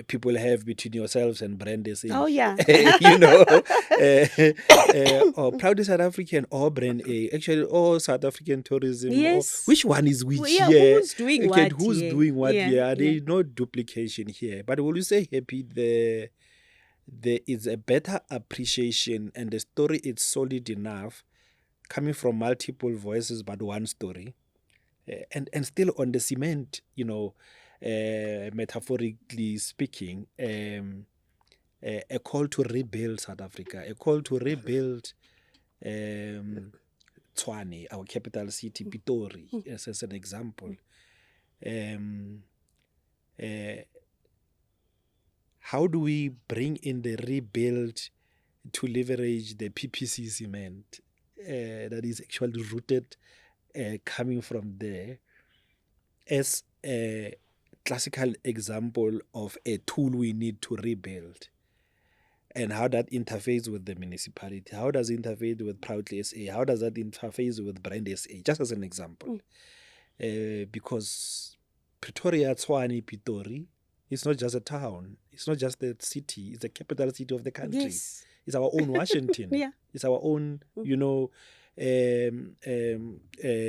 B: people have between yourselves and brand SA.
A: Oh, yeah.
B: Or Proudly South African or Brand A. Actually, all South African tourism.
A: Yes.
B: Which one is which
A: here? Who's doing what?
B: Who's doing what here? There is no duplication here. But will you say happy there is a better appreciation and the story is solid enough coming from multiple voices but one story? And still on the cement, metaphorically speaking, a call to rebuild South Africa, a call to rebuild Tshwane, our capital city, Pitori, as an example. How do we bring in the rebuild to leverage the PPC cement that is actually rooted, coming from there, as a classical example of a tool we need to rebuild, and how that interfaces with the municipality? How does it interface with Proudly SA? How does that interface with Brand SA? Just as an example. Because Pretoria, Tshwane, Pitori, it's not just a town. It's not just a city. It's the capital city of the country.
A: Yes.
B: It's our own Washington. It's our own,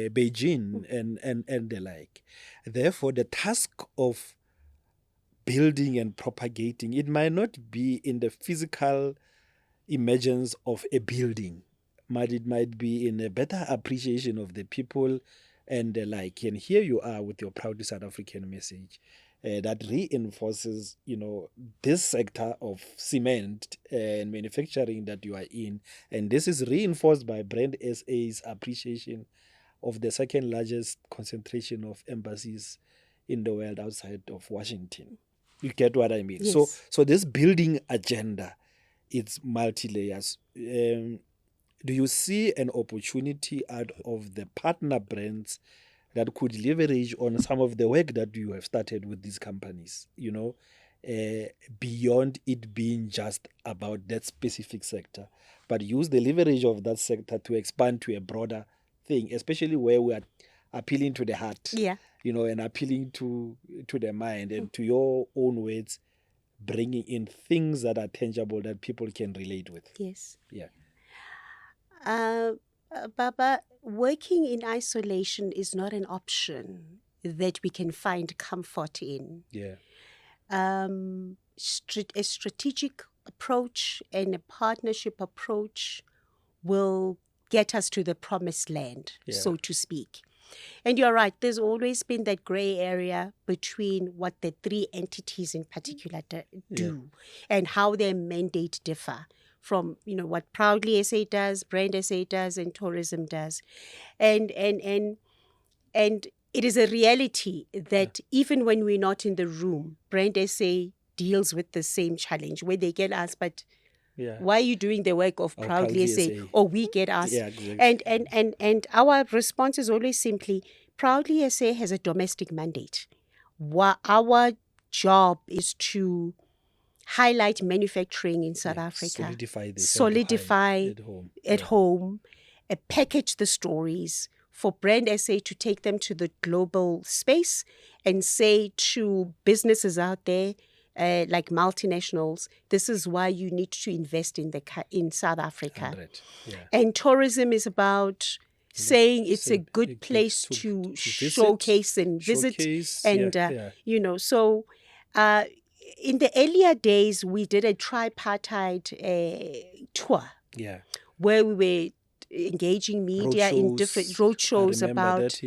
B: Beijing and the like. Therefore, the task of building and propagating, it might not be in the physical emergence of a building, but it might be in a better appreciation of the people and the like. And here you are with your proudly South African message that reinforces, this sector of cement and manufacturing that you are in. And this is reinforced by Brand SA's appreciation of the second largest concentration of embassies in the world outside of Washington. You get what I mean?
A: Yes.
B: So this building agenda, it's multi-layers. Do you see an opportunity out of the partner brands that could leverage on some of the work that you have started with these companies, beyond it being just about that specific sector, but use the leverage of that sector to expand to a broader thing, especially where we are appealing to the heart,
A: Yeah.
B: and appealing to the mind and to your own words, bringing in things that are tangible that people can relate with.
A: Yes.
B: Yeah.
A: Baba, working in isolation is not an option that we can find comfort in.
B: Yeah.
A: A strategic approach and a partnership approach will get us to the promised land, so to speak. And you're right, there's always been that gray area between what the three entities in particular do and how their mandate differ from, what Proudly SA does, Brand SA does, and tourism does. And it is a reality that even when we're not in the room, Brand SA deals with the same challenge where they get asked, but why are you doing the work of Proudly SA? Or we get asked.
B: Yeah, exactly.
A: And our response is always simply, Proudly SA has a domestic mandate. Our job is to highlight manufacturing in South Africa. Solidify at home, package the stories for Brand SA to take them to the global space and say to businesses out there, like multinationals, this is why you need to invest in South Africa. And tourism is about saying it's a good place to showcase and visit. And, so in the earlier days, we did a tripartite tour where we were engaging media in different roadshows about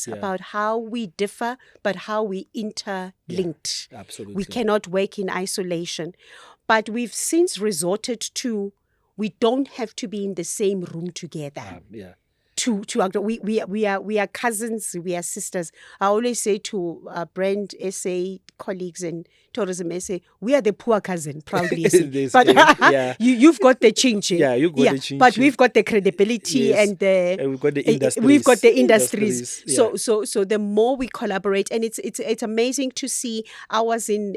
A: about how we differ, but how we interlinked.
B: Absolutely.
A: We cannot work in isolation. But we've since resorted to, we don't have to be in the same room together. We are cousins, we are sisters. I always say to Brand SA colleagues and Tourism SA, we are the poor cousin, Proudly SA. But you've got the chin-chin.
B: Yeah, you got the chin-chin.
A: But we've got the credibility and
B: we've got the industries.
A: We've got the industries.
B: Yeah.
A: So the more we collaborate, and it's amazing to see. I was in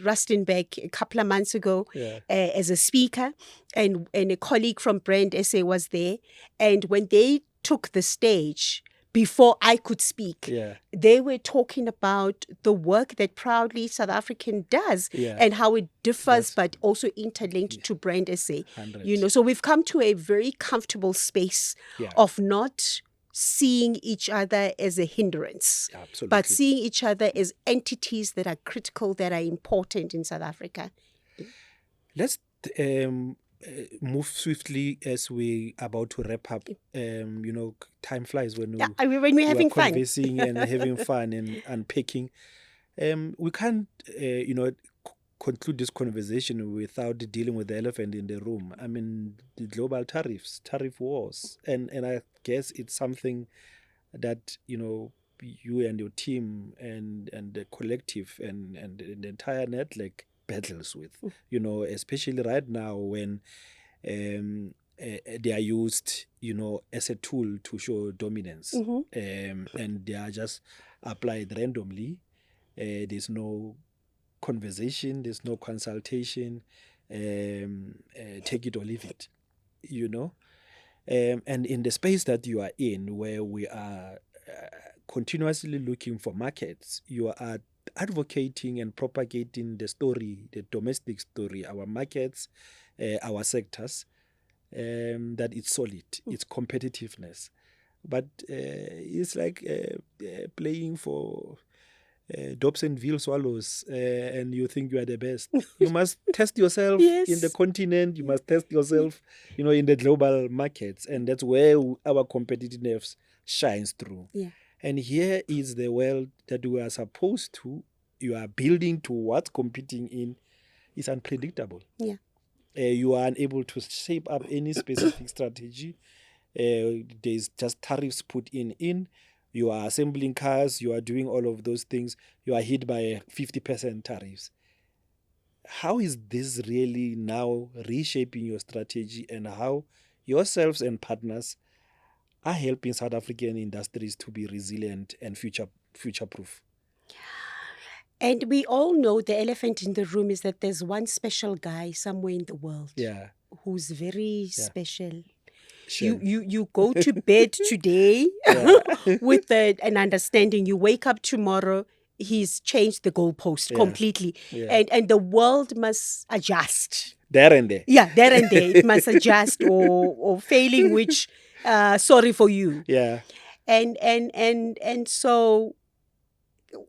A: Rustenburg a couple of months ago as a speaker, and a colleague from Brand SA was there, and when they took the stage, before I could speak, they were talking about the work that Proudly South African does and how it differs, but also interlinked to Brand SA.
B: 100.
A: So we've come to a very comfortable space of not seeing each other as a hindrance, but seeing each other as entities that are critical, that are important in South Africa.
B: Let's move swiftly as we about to wrap up. Time flies when
A: we're having fun,
B: conversing and having fun and unpacking. We can't, conclude this conversation without dealing with the elephant in the room. I mean, the global tariff wars, and I guess it's something that you and your team and the collective and the entire network battles with, especially right now when they are used, as a tool to show dominance, and they are just applied randomly. There's no conversation, there's no consultation, take it or leave it, and in the space that you are in, where we are continuously looking for markets, you are advocating and propagating the story, the domestic story, our markets, our sectors, that it's solid, it's competitiveness. But it's like playing for Dobsonville swallows and you think you are the best. You must test yourself in the continent. You must test yourself, in the global markets. And that's where our competitiveness shines through.
A: Yeah.
B: And here is the world that we are supposed to, you are building towards competing in, is unpredictable.
A: Yeah.
B: You are unable to shape up any specific strategy. There's just tariffs put in. You are assembling cars, you are doing all of those things, you are hit by 50% tariffs. How is this really now reshaping your strategy, and how yourselves and partners are helping South African industries to be resilient and future-proof?
A: And we all know the elephant in the room is that there's one special guy somewhere in the world who's very special. You go to bed today with an understanding. You wake up tomorrow, he's changed the goalpost completely.
B: Yeah.
A: And the world must adjust.
B: There and there.
A: Yeah, there and there. It must adjust or failing which, sorry for you.
B: Yeah.
A: And so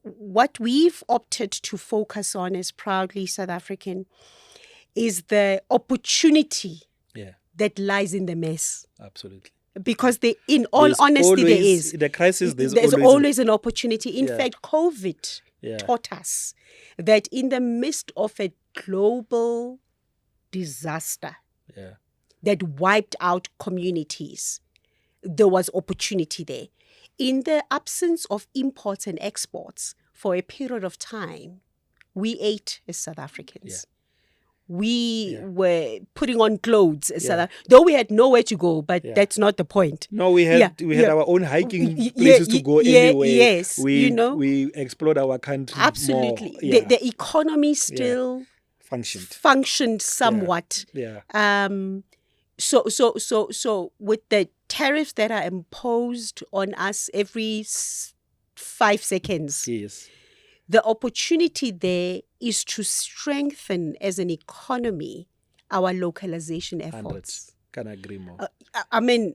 A: what we've opted to focus on as Proudly South African is the opportunity that lies in the mess.
B: Absolutely.
A: Because in all honesty, there is.
B: The crisis,
A: there's always an opportunity. In fact, COVID taught us that in the midst of a global disaster that wiped out communities, there was opportunity there. In the absence of imports and exports for a period of time, we ate as South Africans. We were putting on clothes as South Africans, though we had nowhere to go, but that's not the point.
B: No, we had our own hiking places to go anyway.
A: Yes,
B: we explored our country
A: absolutely.
B: more.
A: The economy still functioned somewhat. So with the tariffs that are imposed on us every 5 seconds, the opportunity there is to strengthen as an economy our localization efforts.
B: Can agree more.
A: I mean,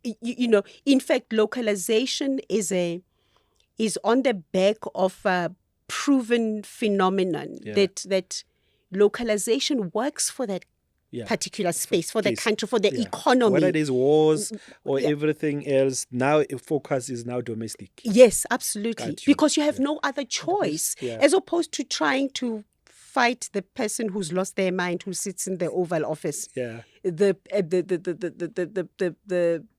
A: in fact, localization is on the back of a proven phenomenon that localization works for that particular space, for the country, for the economy.
B: Whether it is wars or everything else, now focus is now domestic.
A: Yes, absolutely. Because you have no other choice, as opposed to trying to fight the person who's lost their mind, who sits in the Oval Office. The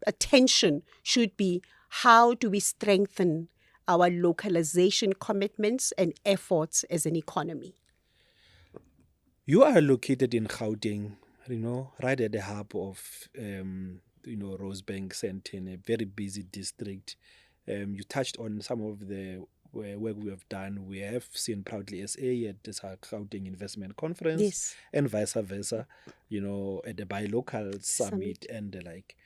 A: attention should be, how do we strengthen our localization commitments and efforts as an economy?
B: You are located in Gauteng, right at the hub of, Rosebank, Sandton, a very busy district. You touched on some of the work we have done. We have seen Proudly SA at this Gauteng Investment Conference and vice versa, at the Buy Local Summit and the like.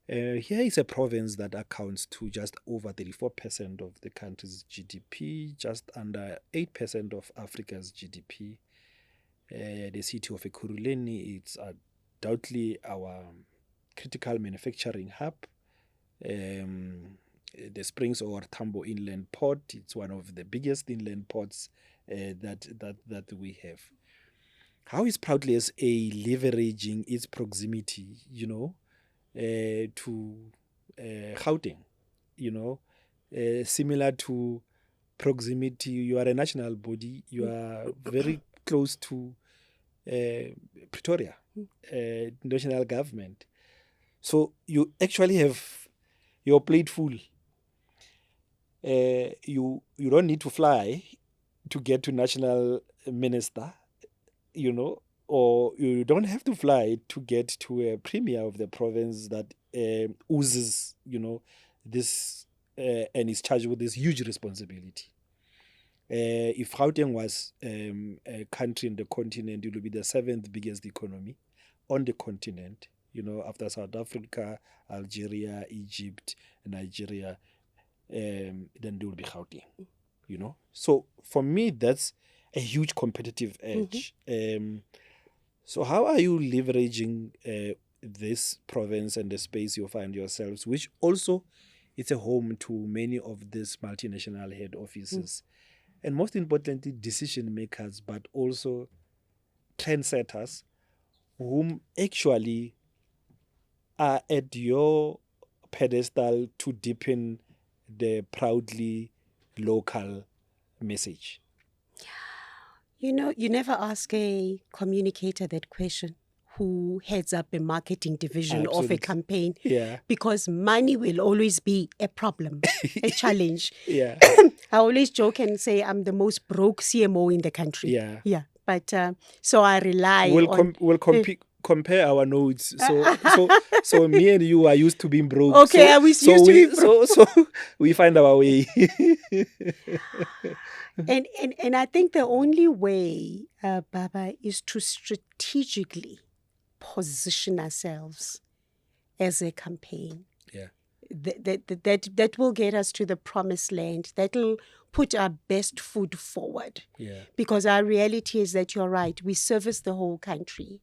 B: Here is a province that accounts to just over 34% of the country's GDP, just under 8% of Africa's GDP. The city of Ekurhuleni, it's undoubtedly our critical manufacturing hub. The Springs or Tambo Inland Port, it's one of the biggest inland ports that we have. How is Proudly SA leveraging its proximity, to Gauteng? Similar to proximity, you are a national body, you are very close to Pretoria, national government. So you actually have your plate full. You don't need to fly to get to national minister, or you don't have to fly to get to a premier of the province that oozes, this and is charged with this huge responsibility. If Gauteng was a country in the continent, it would be the 7th biggest economy on the continent, after South Africa, Algeria, Egypt, Nigeria, then there will be Gauteng, So for me, that's a huge competitive edge. So how are you leveraging this province and the space you find yourselves, which also it's a home to many of these multinational head offices? and most importantly, decision makers, but also trendsetters, whom actually are at your pedestal to deepen the proudly local message?
A: You know, you never ask a communicator that question, who heads up a marketing division of
B: Absolutely.
A: a campaign,
B: Yeah.
A: because money will always be a problem, a challenge.
B: Yeah.
A: I always joke and say I'm the most broke CMO in the country.
B: Yeah.
A: Yeah. But so I rely
B: We'll
A: on.
B: compare our notes. So me and you are used to being broke.
A: Okay, I was used to be broke.
B: So we find our way.
A: And I think the only way, Baba, is to strategically position ourselves as a campaign.
B: Yeah.
A: That will get us to the promised land. That'll put our best foot forward.
B: Yeah.
A: Because our reality is that you're right. We service the whole country.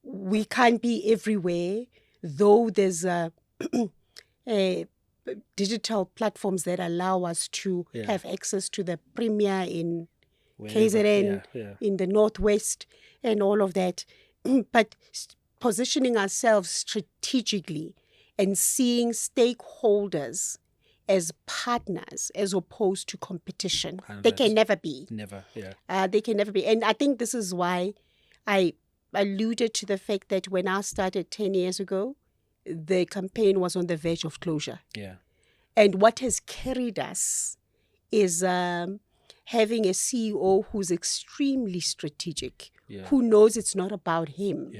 A: We can't be everywhere, though there's digital platforms that allow us to have access to the premier in KZN, in the Northwest, and all of that. But positioning ourselves strategically and seeing stakeholders as partners as opposed to competition.
B: 100%.
A: They can never be.
B: Never, yeah.
A: They can never be. And I think this is why I alluded to the fact that when I started 10 years ago, the campaign was on the verge of closure.
B: Yeah.
A: And what has carried us is having a CEO who's extremely strategic, who knows it's not about him,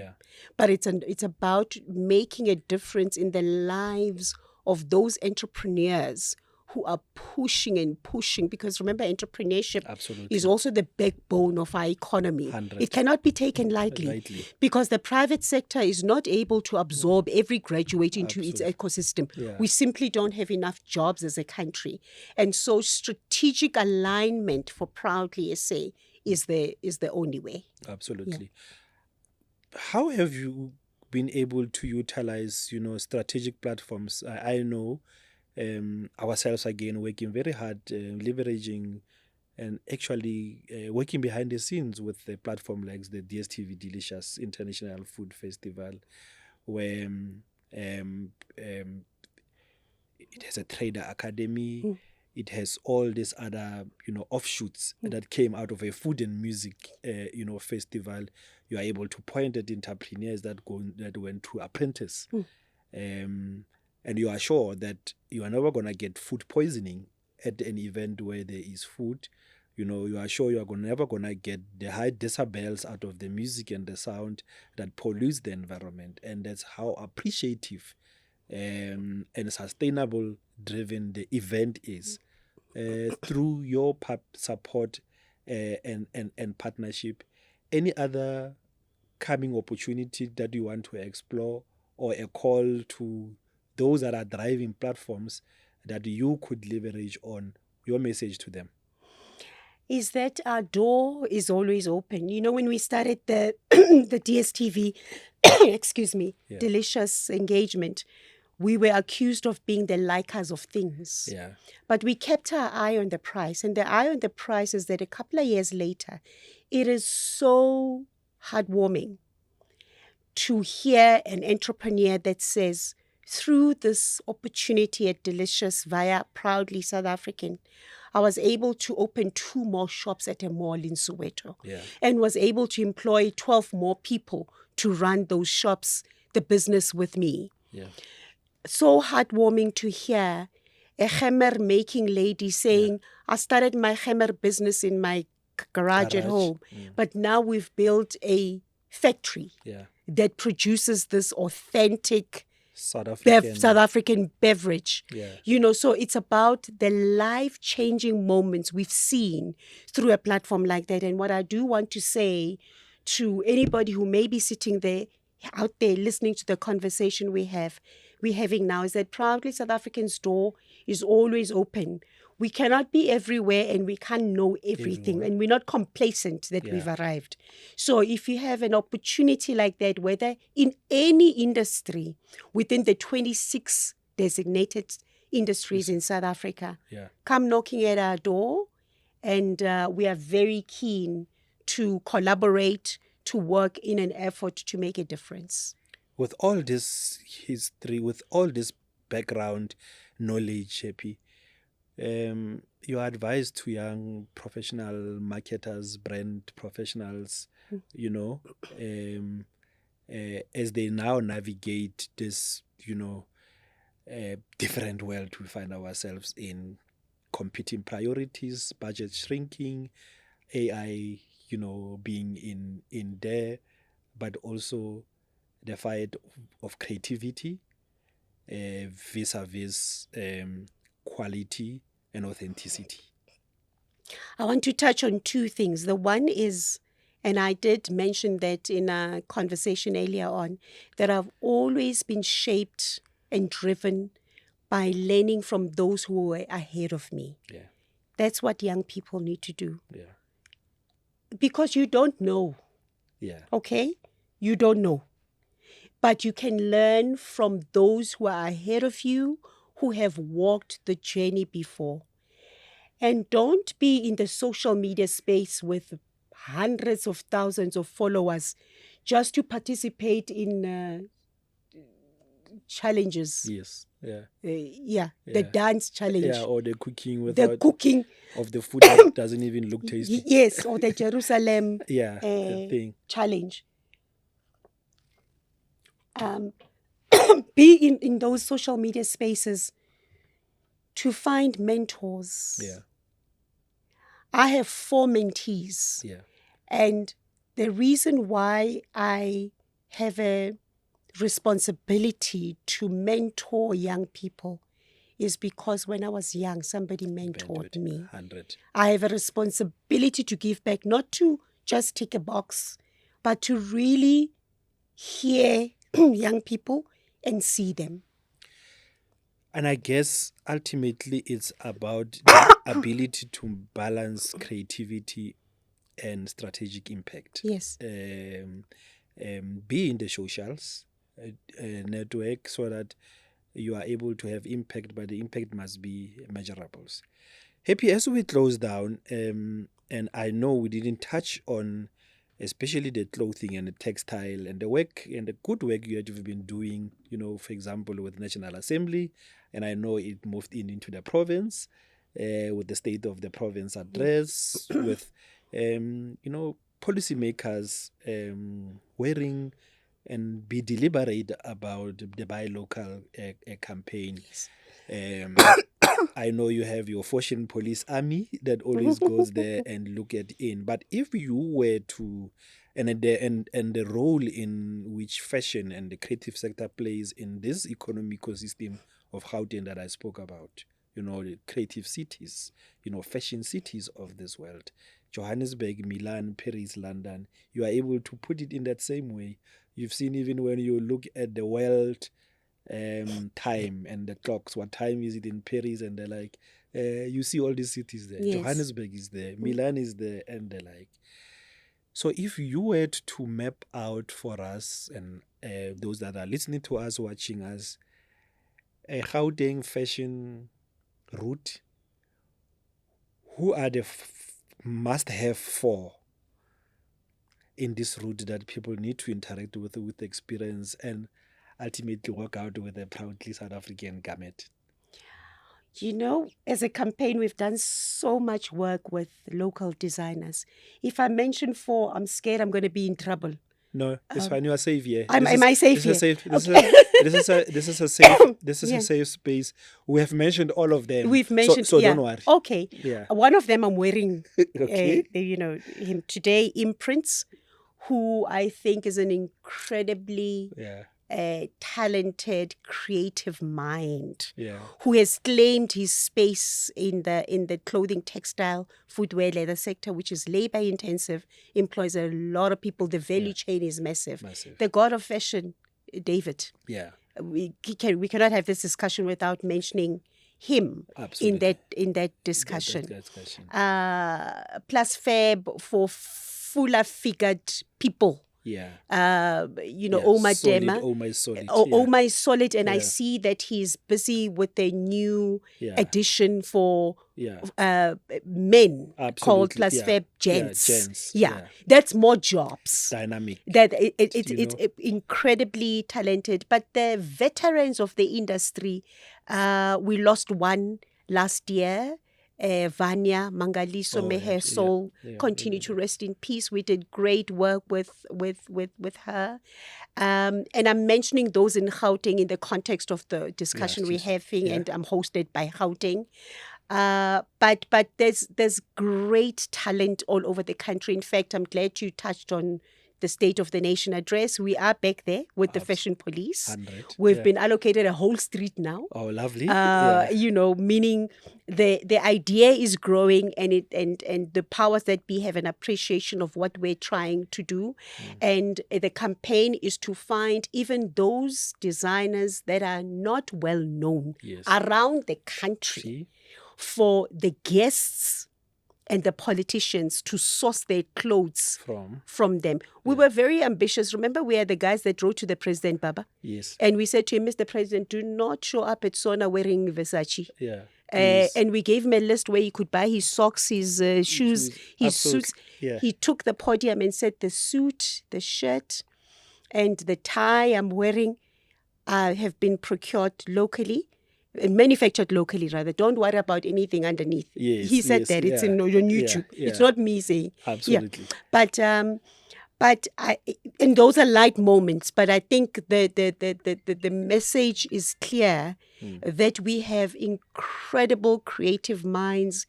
A: but it's about making a difference in the lives of those entrepreneurs who are pushing and pushing, because remember, entrepreneurship is also the backbone of our economy.
B: 100.
A: It cannot be taken lightly because the private sector is not able to absorb every graduate into its ecosystem. We simply don't have enough jobs as a country. And so strategic alignment for Proudly SA is the only way.
B: Absolutely. How have you been able to utilize, strategic platforms? I know ourselves, again, working very hard, leveraging and actually working behind the scenes with the platform like the DSTV Delicious International Food Festival, where it has a trader academy. It has all these other, offshoots that came out of a food and music, festival. You are able to point at entrepreneurs that went to apprentice. And you are sure that you are never going to get food poisoning at an event where there is food. You are sure you are never going to get the high decibels out of the music and the sound that pollutes the environment. And that's how appreciative and sustainable driven the event is. Through your support and partnership, any other coming opportunity that you want to explore, or a call to those that are driving platforms that you could leverage on, your message to them?
A: Is that our door is always open. When we started the the DSTV, Delicious engagement, we were accused of being the likers of things.
B: Yeah.
A: But we kept our eye on the price. And the eye on the price is that a couple of years later, it is so heartwarming to hear an entrepreneur that says, through this opportunity at Delicious via Proudly South African, I was able to open 2 more shops at a mall in Soweto, and was able to employ 12 more people to run those shops, the business with me.
B: Yeah.
A: So heartwarming to hear a hammer making lady saying, I started my hammer business in my garage at home, but now we've built a factory that produces this authentic
B: South
A: African beverage.
B: Yeah.
A: So it's about the life-changing moments we've seen through a platform like that. And what I do want to say to anybody who may be sitting there, out there, listening to the conversation we're having now, is that Proudly South African's door is always open. We cannot be everywhere and we can't know everything. And we're not complacent that we've arrived. So if you have an opportunity like that, whether in any industry within the 26 designated industries in South Africa.
B: Yeah.
A: Come knocking at our door, and we are very keen to collaborate, to work in an effort to make a difference.
B: With all this history, with all this background knowledge, Happy, your advice to young professional marketers, brand professionals, you know, as they now navigate this, you know, different world we find ourselves in, competing priorities, budget shrinking, AI, you know, being in there, but also the fight of creativity vis-a-vis quality and authenticity.
A: I want to touch on two things. The one is, and I did mention that in a conversation earlier on, that I've always been shaped and driven by learning from those who were ahead of me.
B: Yeah.
A: That's what young people need to do.
B: Yeah.
A: Because you don't know.
B: Yeah.
A: Okay? You don't know. But you can learn from those who are ahead of you, who have walked the journey before. And don't be in the social media space with hundreds of thousands of followers just to participate in challenges.
B: Yes. Yeah.
A: The dance challenge.
B: Yeah, or the cooking
A: The cooking.
B: of the food that doesn't even look tasty.
A: Yes, or the Jerusalem
B: the thing.
A: challenge. Be in those social media spaces to find mentors.
B: Yeah.
A: I have 4 mentees.
B: Yeah.
A: And the reason why I have a responsibility to mentor young people is because when I was young, somebody mentored me.
B: 100.
A: I have a responsibility to give back, not to just tick a box, but to really hear young people and see them.
B: And I guess ultimately it's about the ability to balance creativity and strategic impact.
A: Yes.
B: Be in the socials, network, so that you are able to have impact, but the impact must be measurables. Happy, as we close down, and I know we didn't touch on especially the clothing and the textile and the work and the good work you have been doing, you know, for example, with National Assembly, and I know it moved into the province, with the State of the Province address, with, you know, policymakers wearing and be deliberate about the buy local campaign.
A: Yes.
B: I know you have your fashion police army that always goes there and look at in. But if you were to, and the role in which fashion and the creative sector plays in this economic ecosystem of Gauteng that I spoke about, you know, the creative cities, you know, fashion cities of this world, Johannesburg, Milan, Paris, London, you are able to put it in that same way. You've seen even when you look at the world time and the clocks, what time is it in Paris and the like, you see all these cities there.
A: Yes.
B: Johannesburg is there, Milan is there, and the like. So if you were to map out for us and those that are listening to us, watching us, a Gauteng fashion route, who are the must-have 4 in this route that people need to interact with experience and ultimately work out with a proudly South African garment?
A: You know, as a campaign, we've done so much work with local designers. If I mention 4, I'm scared I'm going to be in trouble.
B: No, it's fine. You are safe here.
A: Am I safe here?
B: This is a safe. This is
A: Yeah.
B: a safe space. We have mentioned all of them.
A: We've mentioned,
B: so
A: yeah.
B: don't worry.
A: Okay.
B: Yeah.
A: One of them I'm wearing,
B: Okay.
A: you know, him today, Imprints, who I think is an incredibly
B: Yeah.
A: talented, creative mind,
B: Yeah.
A: who has claimed his space in the clothing, textile, footwear, leather sector, which is labor intensive, employs a lot of people. The value chain is massive.
B: Massive.
A: The god of fashion, David.
B: Yeah.
A: We cannot have this discussion without mentioning him
B: Absolutely.
A: in that discussion.
B: That discussion.
A: Plus Fab for fuller figured people.
B: Yeah.
A: Oma
B: Solid,
A: Dema.
B: Oma is solid.
A: Oma is solid, and I see that he's busy with a new edition for men called Plus Fab Gents. That's more jobs.
B: Dynamic.
A: That it's incredibly talented. But the veterans of the industry, we lost one last year. Vanya Mangaliso, may her soul continue to rest in peace. We did great work with her. And I'm mentioning those in Gauteng in the context of the discussion we're having, and I'm hosted by Gauteng. But there's great talent all over the country. In fact, I'm glad you touched on the State of the Nation address. We are back there with the Fashion Police.
B: 100.
A: We've been allocated a whole street now.
B: Oh, lovely.
A: Meaning the idea is growing, and the powers that be have an appreciation of what we're trying to do. And the campaign is to find even those designers that are not well known around the country for the guests and the politicians to source their clothes from them. We were very ambitious. Remember, we are the guys that wrote to the president, Baba?
B: Yes.
A: And we said to him, Mr. President, do not show up at Sona wearing Versace.
B: Yeah.
A: And we gave him a list where he could buy his socks, his shoes, his suits.
B: Yeah.
A: He took the podium and said, the suit, the shirt, and the tie I'm wearing have been procured locally. Manufactured locally, rather. Don't worry about anything underneath.
B: Yes,
A: he said that. It's on YouTube. It's not me saying.
B: Absolutely.
A: But and those are light moments. But I think the message is clear that we have incredible creative minds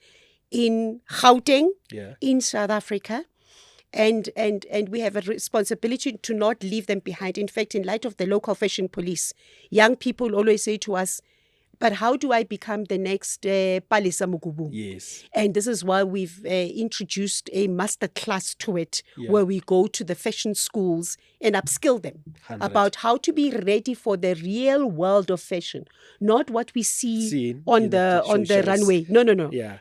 A: in Gauteng, in South Africa. And we have a responsibility to not leave them behind. In fact, in light of the local fashion police, young people always say to us, but how do I become the next Palisa Mugubu?
B: Yes.
A: And this is why we've introduced a master class to it, where we go to the fashion schools and upskill them
B: 100.
A: About how to be ready for the real world of fashion, not what we see on the runway. No.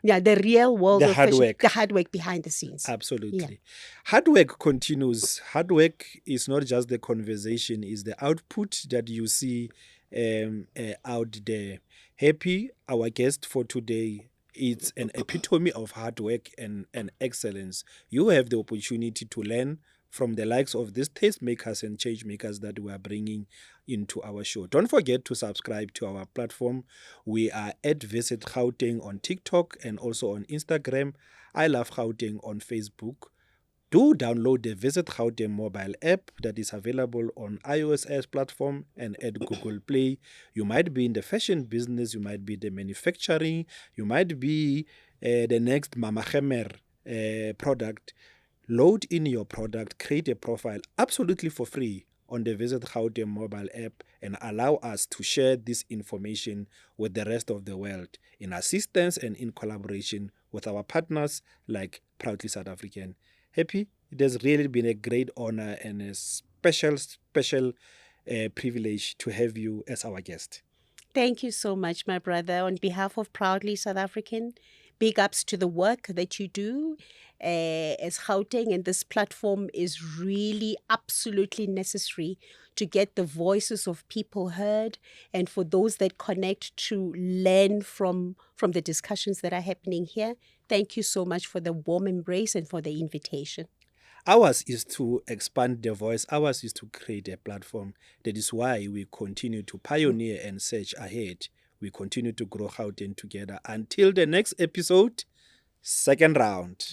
A: Yeah, the real world of fashion, the hard work behind the scenes.
B: Absolutely.
A: Yeah.
B: Hard work continues. Hard work is not just the conversation; is the output that you see out there. Happy, our guest for today, it's an epitome of hard work and excellence. You have the opportunity to learn from the likes of these tastemakers and change makers that we are bringing into our show. Don't forget to subscribe to our platform. We are at Visit Gauteng on TikTok and also on Instagram. I Love Gauteng on Facebook. Do download the Visit Gauteng mobile app that is available on iOS platform and at Google Play. You might be in the fashion business, you might be the manufacturing, you might be the next Mama Khemer product. Load in your product, create a profile absolutely for free on the Visit Gauteng mobile app and allow us to share this information with the rest of the world in assistance and in collaboration with our partners like Proudly South African. Happy, it has really been a great honor and a special privilege to have you as our guest.
A: Thank you so much, my brother. On behalf of Proudly South African, big ups to the work that you do as Gauteng, and this platform is really absolutely necessary to get the voices of people heard, and for those that connect to learn from the discussions that are happening here. Thank you so much for the warm embrace and for the invitation.
B: Ours is to expand the voice. Ours is to create a platform. That is why we continue to pioneer and search ahead. We continue to grow Gauteng together until the next episode, second round.